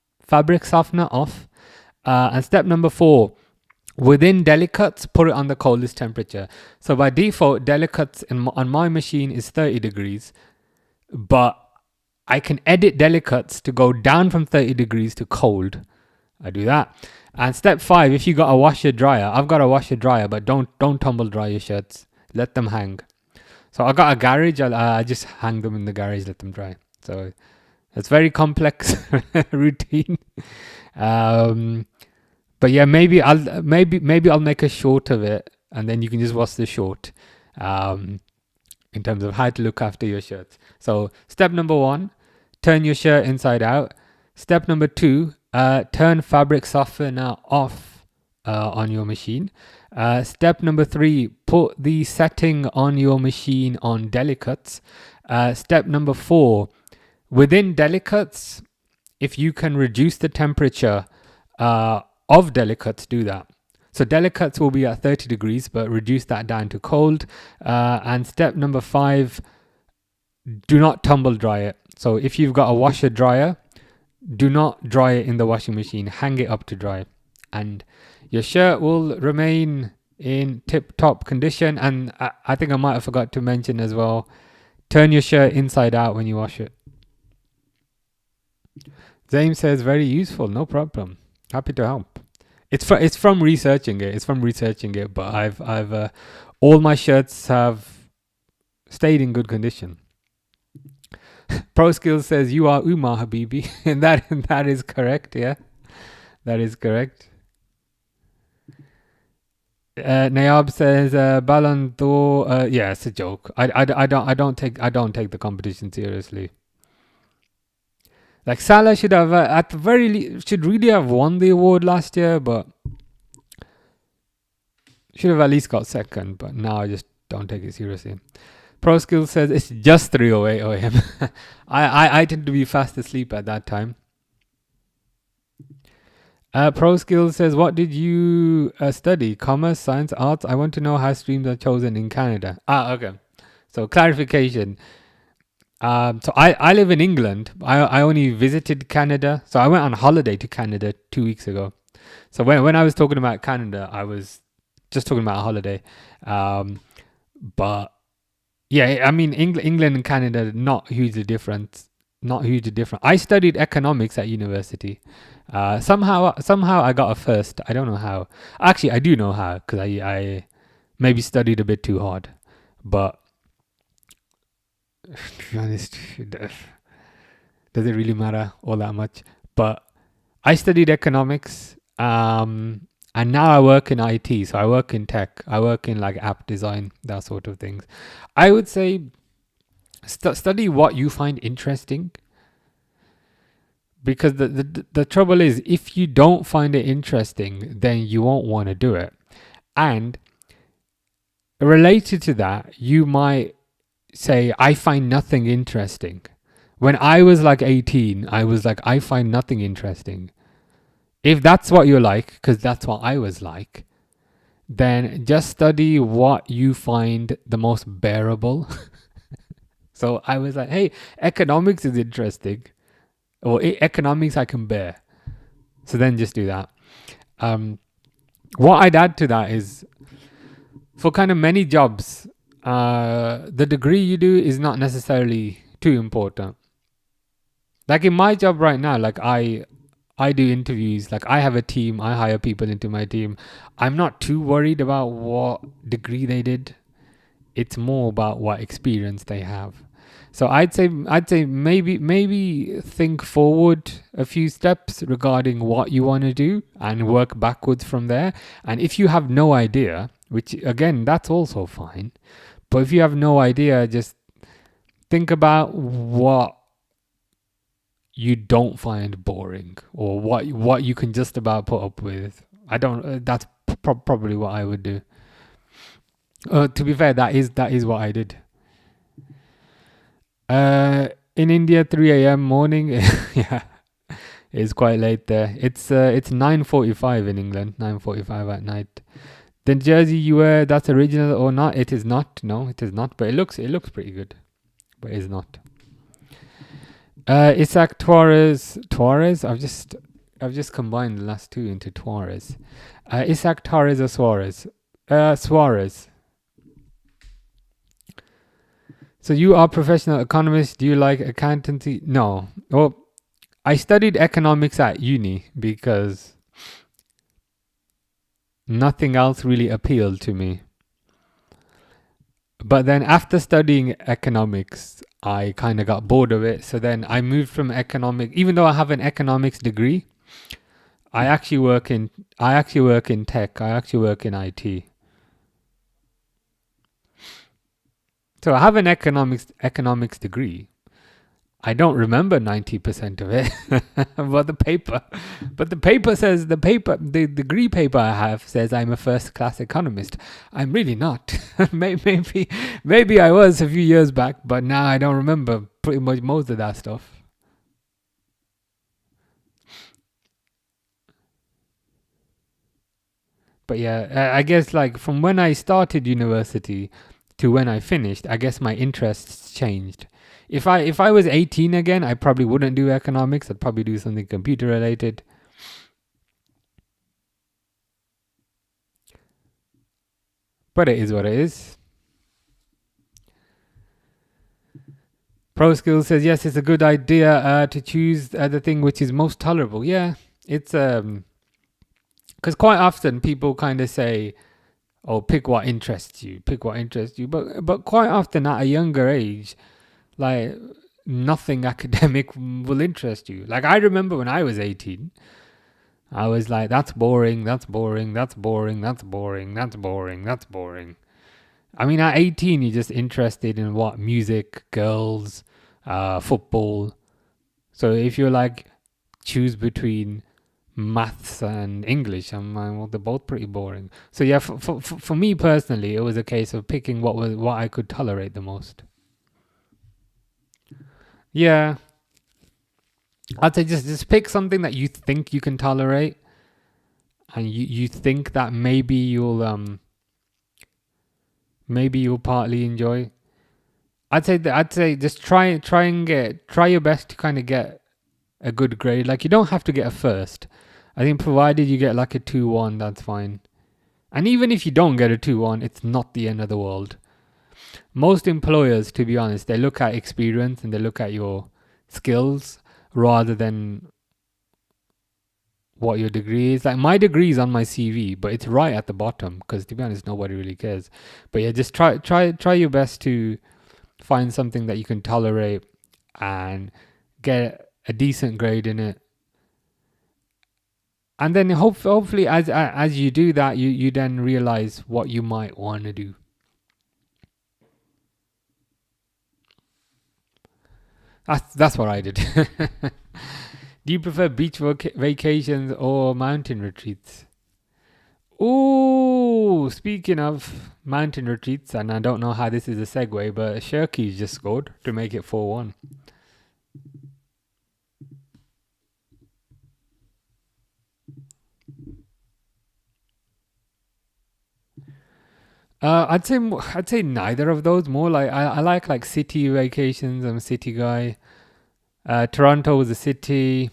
And step number 4, Within delicates, put it on the coldest temperature. So by default, delicates on my machine is 30 degrees, but I can edit delicates to go down from 30 degrees to cold. I do that. And step 5, if you got a washer dryer, I've got a washer dryer, but don't tumble dry your shirts. Let them hang. So I got a garage. I just hang them in the garage, let them dry. So it's very complex routine. But yeah, maybe I'll make a short of it, and then you can just watch the short. In terms of how to look after your shirts. So step number 1, turn your shirt inside out. Step number 2, turn fabric softener off on your machine. Step number 3, put the setting on your machine on delicates. Step number 4, within delicates, if you can reduce the temperature of delicates, do that. So delicates will be at 30 degrees, but reduce that down to cold. And step number 5, do not tumble dry it. So if you've got a washer dryer, do not dry it in the washing machine. Hang it up to dry. And your shirt will remain in tip-top condition. And I think I might have forgot to mention as well, turn your shirt inside out when you wash it. Zaim says, very useful, no problem. Happy to help. It's from researching it. But I've all my shirts have stayed in good condition. Pro Skills says, you are Umar Habibi, and that is correct. Yeah, that is correct. Nayab says, Ballon d'Or. Yeah, it's a joke. I don't take the competition seriously. Like Salah should have at the very least should really have won the award last year, but should have at least got second. But now I just don't take it seriously. Pro Skill says it's just 3:08 a.m. I tend to be fast asleep at that time. Pro Skill says, what did you study? Commerce, science, arts? I want to know how streams are chosen in Canada. Okay. So clarification. So I live in England. I only visited Canada. So I went on holiday to Canada 2 weeks ago. So when I was talking about Canada, I was just talking about a holiday. But yeah, I mean, England and Canada, not hugely different. I studied economics at university. Somehow I got a first. I don't know how. Actually, I do know how, because I maybe studied a bit too hard. But to be honest, does it really matter all that much? But I studied economics, and now I work in IT. So I work in tech. I work in like app design, that sort of things. I would say study what you find interesting. Because the trouble is, if you don't find it interesting, then you won't want to do it. And related to that, you might say, I find nothing interesting. When I was like 18, I was like, I find nothing interesting. If that's what you're like, because that's what I was like, then just study what you find the most bearable. So I was like, hey, economics is interesting. Or economics I can bear. So then just do that. What I'd add to that is, for kind of many jobs, the degree you do is not necessarily too important. Like in my job right now, like I do interviews, like I have a team, I hire people into my team. I'm not too worried about what degree they did. It's more about what experience they have. So I'd say maybe think forward a few steps regarding what you want to do and work backwards from there. And if you have no idea, which again, that's also fine. But if you have no idea, just think about what you don't find boring, or what you can just about put up with. That's probably what I would do. To be fair, that is what I did. In India, 3 a.m. morning. Yeah, it's quite late there. It's 9:45 in England, 9:45 at night. The jersey you wear, that's original or not? It is not. No, it is not. But it looks pretty good. But it's not. Isaac Torres. I've just I've just combined the last two into Tuarez. Isaac Torres or Suarez? Suarez. So you are professional economist. Do you like accountancy? No. Well, I studied economics at uni because nothing else really appealed to me. But then after studying economics, I kind of got bored of it. So then I moved from economic, even though I have an economics degree, I actually work in tech. I actually work in IT. So I have an economics degree. I don't remember 90% of it, but the paper says the degree paper I have says I'm a first class economist. I'm really not. maybe I was a few years back, but now I don't remember pretty much most of that stuff. But yeah, I guess like from when I started university to when I finished, I guess my interests changed. If I was 18 again, I probably wouldn't do economics. I'd probably do something computer related. But it is what it is. Pro Skills says yes, it's a good idea to choose the thing which is most tolerable. Yeah, it's because quite often people kind of say, "Oh, pick what interests you, pick what interests you," but quite often at a younger age, like nothing academic will interest you. Like I remember when I was 18, I was like, "That's boring, that's boring, that's boring, that's boring, that's boring, that's boring." I mean, at 18, you're just interested in what music, girls, football. So if you're like choose between maths and English, I'm like, well, they're both pretty boring. So yeah, for me personally, it was a case of picking what I could tolerate the most. Yeah, I'd say just pick something that you think you can tolerate, and you think that maybe you'll partly enjoy. I'd say just try your best to kind of get a good grade. Like you don't have to get a first. I think provided you get like a 2-1, that's fine. And even if you don't get a 2-1, it's not the end of the world. Most employers, to be honest, they look at experience and they look at your skills rather than what your degree is. Like my degree is on my CV, but it's right at the bottom because to be honest, nobody really cares. But yeah, just try your best to find something that you can tolerate and get a decent grade in it. And then hopefully as you do that, you then realize what you might want to do. That's what I did. Do you prefer beach vacations or mountain retreats? Ooh, speaking of mountain retreats, and I don't know how this is a segue, but Shirky's just scored to make it 4-1. I'd say neither of those. More like I like city vacations. I'm a city guy. Toronto was a city.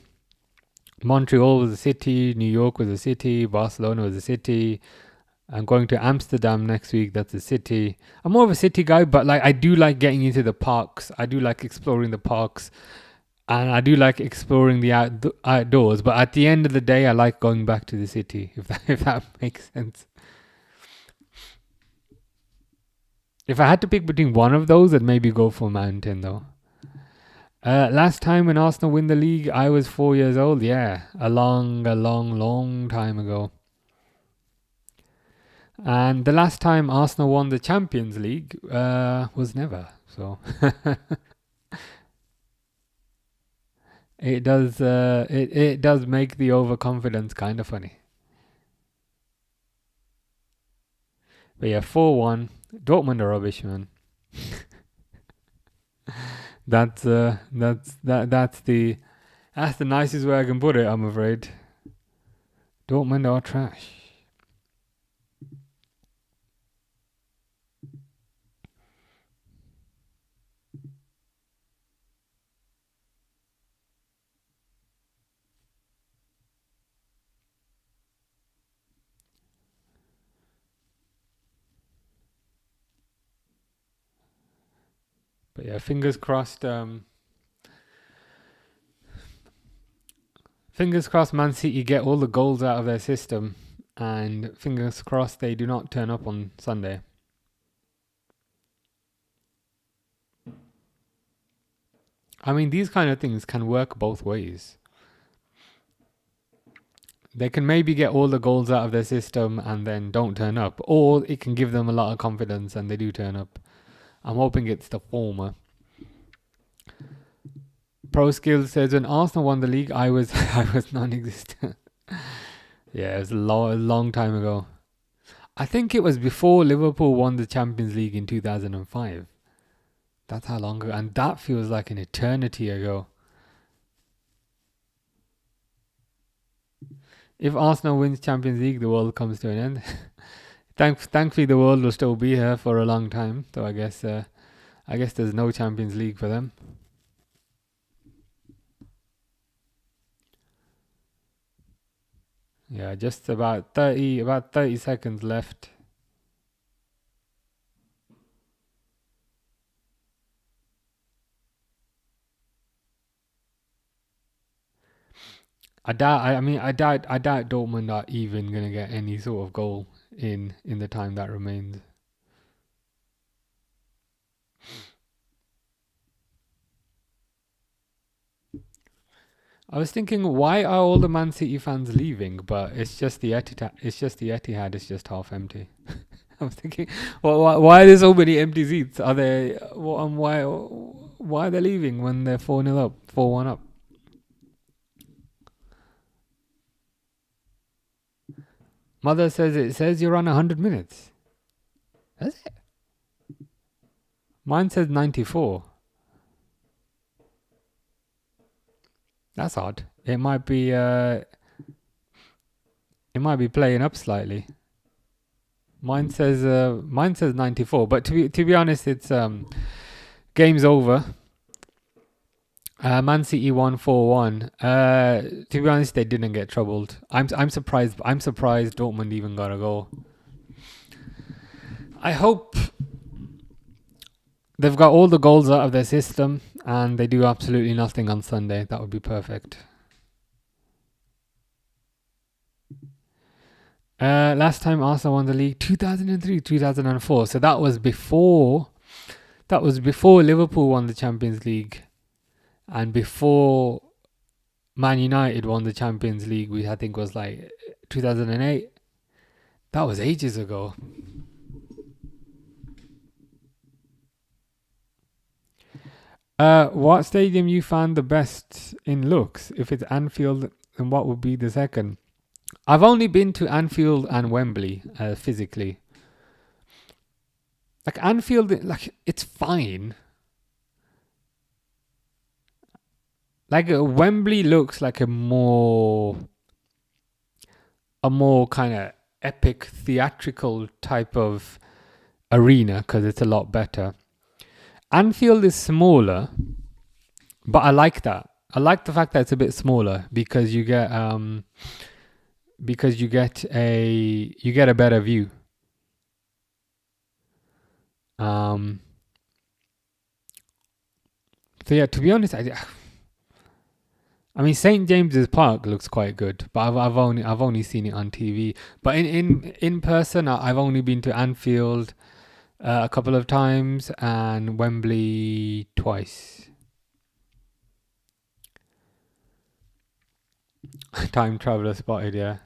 Montreal was a city. New York was a city. Barcelona was a city. I'm going to Amsterdam next week. That's a city. I'm more of a city guy, but like I do like getting into the parks. I do like exploring the parks, and I do like exploring the outdoors. But at the end of the day, I like going back to the city. If that makes sense. If I had to pick between one of those, I'd maybe go for mountain though. Last time when Arsenal win the league, I was 4 years old. Yeah, a long time ago. And the last time Arsenal won the Champions League was never. So it does make the overconfidence kind of funny. But yeah, 4-1. Dortmund are rubbish, man. That's the nicest way I can put it. I'm afraid Dortmund are trash. But yeah, fingers crossed. Fingers crossed Man City get all the goals out of their system, and fingers crossed they do not turn up on Sunday. I mean, these kind of things can work both ways. They can maybe get all the goals out of their system and then don't turn up, or it can give them a lot of confidence and they do turn up. I'm hoping it's the former. Pro Skills says when Arsenal won the league, I was non-existent. Yeah, it was a long time ago. I think it was before Liverpool won the Champions League in 2005. That's how long ago, and that feels like an eternity ago. If Arsenal wins Champions League, the world comes to an end. Thankfully, the world will still be here for a long time. So I guess there's no Champions League for them. Yeah, just about 30 seconds left. I doubt Dortmund are even gonna get any sort of goal in the time that remains. I was thinking, why are all the Man City fans leaving? But it's just the Etihad. It's just the Etihad. It's just half empty. I was thinking, well, why are there so many empty seats? Are they? Why are they leaving when they're 4-0 up, 4-1 up? Mother says it says you're on 100 minutes. Does it? Mine says 94. That's odd. It might be playing up slightly. Mine says 94, but to be honest, it's game's over. Man City won 4-1. To be honest, they didn't get troubled. I'm surprised. I'm surprised Dortmund even got a goal. I hope they've got all the goals out of their system and they do absolutely nothing on Sunday. That would be perfect. Last time Arsenal won the league, 2003, 2004. So that was before Liverpool won the Champions League, and before Man United won the Champions League, which I think was like 2008. That was ages ago. What stadium you found the best in looks? If it's Anfield, then what would be the second? I've only been to Anfield and Wembley physically. Like Anfield, like it's fine. Like Wembley looks like a more kind of epic theatrical type of arena because it's a lot better. Anfield is smaller, but I like that. I like the fact that it's a bit smaller because you get a better view. So yeah, to be honest, I mean St James's Park looks quite good, but I've only seen it on TV. But in person, I've only been to Anfield a couple of times and Wembley twice. Time traveler spotted, yeah.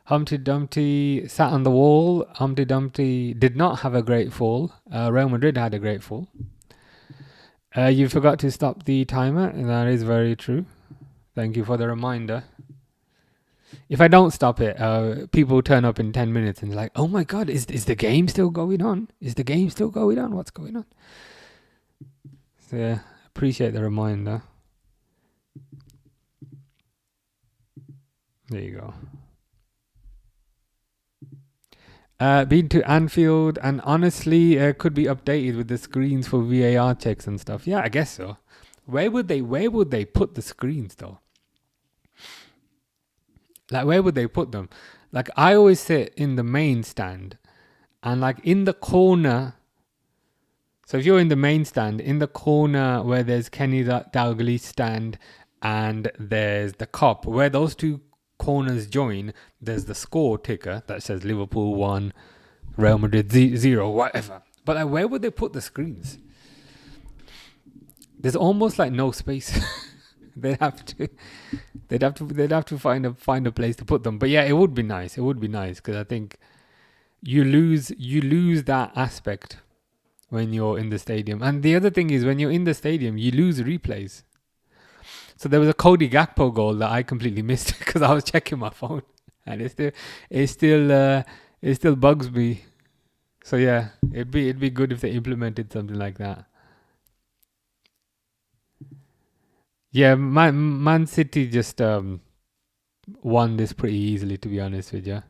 Humpty Dumpty sat on the wall. Humpty Dumpty did not have a great fall. Real Madrid had a great fall. You forgot to stop the timer. That is very true. Thank you for the reminder. If I don't stop it, people turn up in 10 minutes and like, oh my God, is the game still going on? Is the game still going on? What's going on? So yeah, appreciate the reminder. There you go. Been to Anfield and honestly could be updated with the screens for VAR checks and stuff. Yeah, I guess so. Where would they put the screens though? Like where would they put them? Like I always sit in the main stand and like in the corner So if you're in the main stand, in the corner where there's Kenny Dalglish stand and there's the Kop, where those two corners join, there's the score ticker that says Liverpool 1, Real Madrid 0, whatever. But like, where would they put the screens? There's almost like no space. they'd have to find a place to put them. But yeah, it would be nice. It would be nice because I think you lose that aspect when you're in the stadium. And the other thing is, when you're in the stadium, you lose replays. So there was a Cody Gakpo goal that I completely missed because I was checking my phone, and it still bugs me. So yeah, it'd be good if they implemented something like that. Yeah, Man City just won this pretty easily, to be honest with you.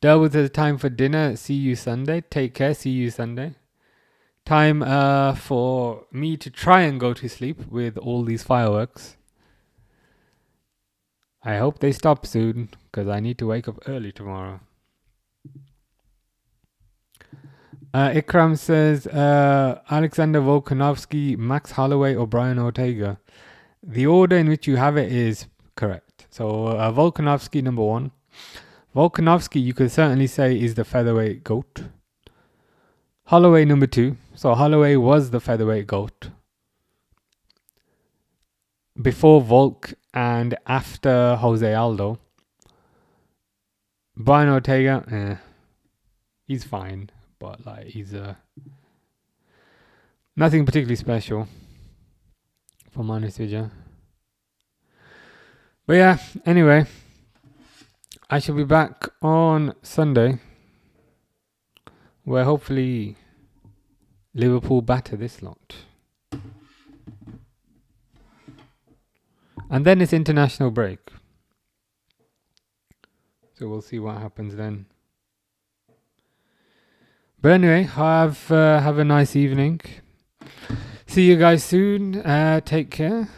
Derwood says time for dinner. See you Sunday. Take care. See you Sunday. Time for me to try and go to sleep with all these fireworks. I hope they stop soon because I need to wake up early tomorrow. Ikram says Alexander Volkanovski, Max Holloway or Brian Ortega. The order in which you have it is correct. So Volkanovski number 1. Volkanovski, you could certainly say, is the featherweight GOAT. Holloway number 2. So Holloway was the featherweight GOAT before Volk and after Jose Aldo. Brian Ortega, he's fine, but like he's nothing particularly special, if I'm honest with you. But yeah, anyway, I shall be back on Sunday, where hopefully Liverpool batter this lot. And then it's international break. So we'll see what happens then. But anyway, have a nice evening. See you guys soon. Take care.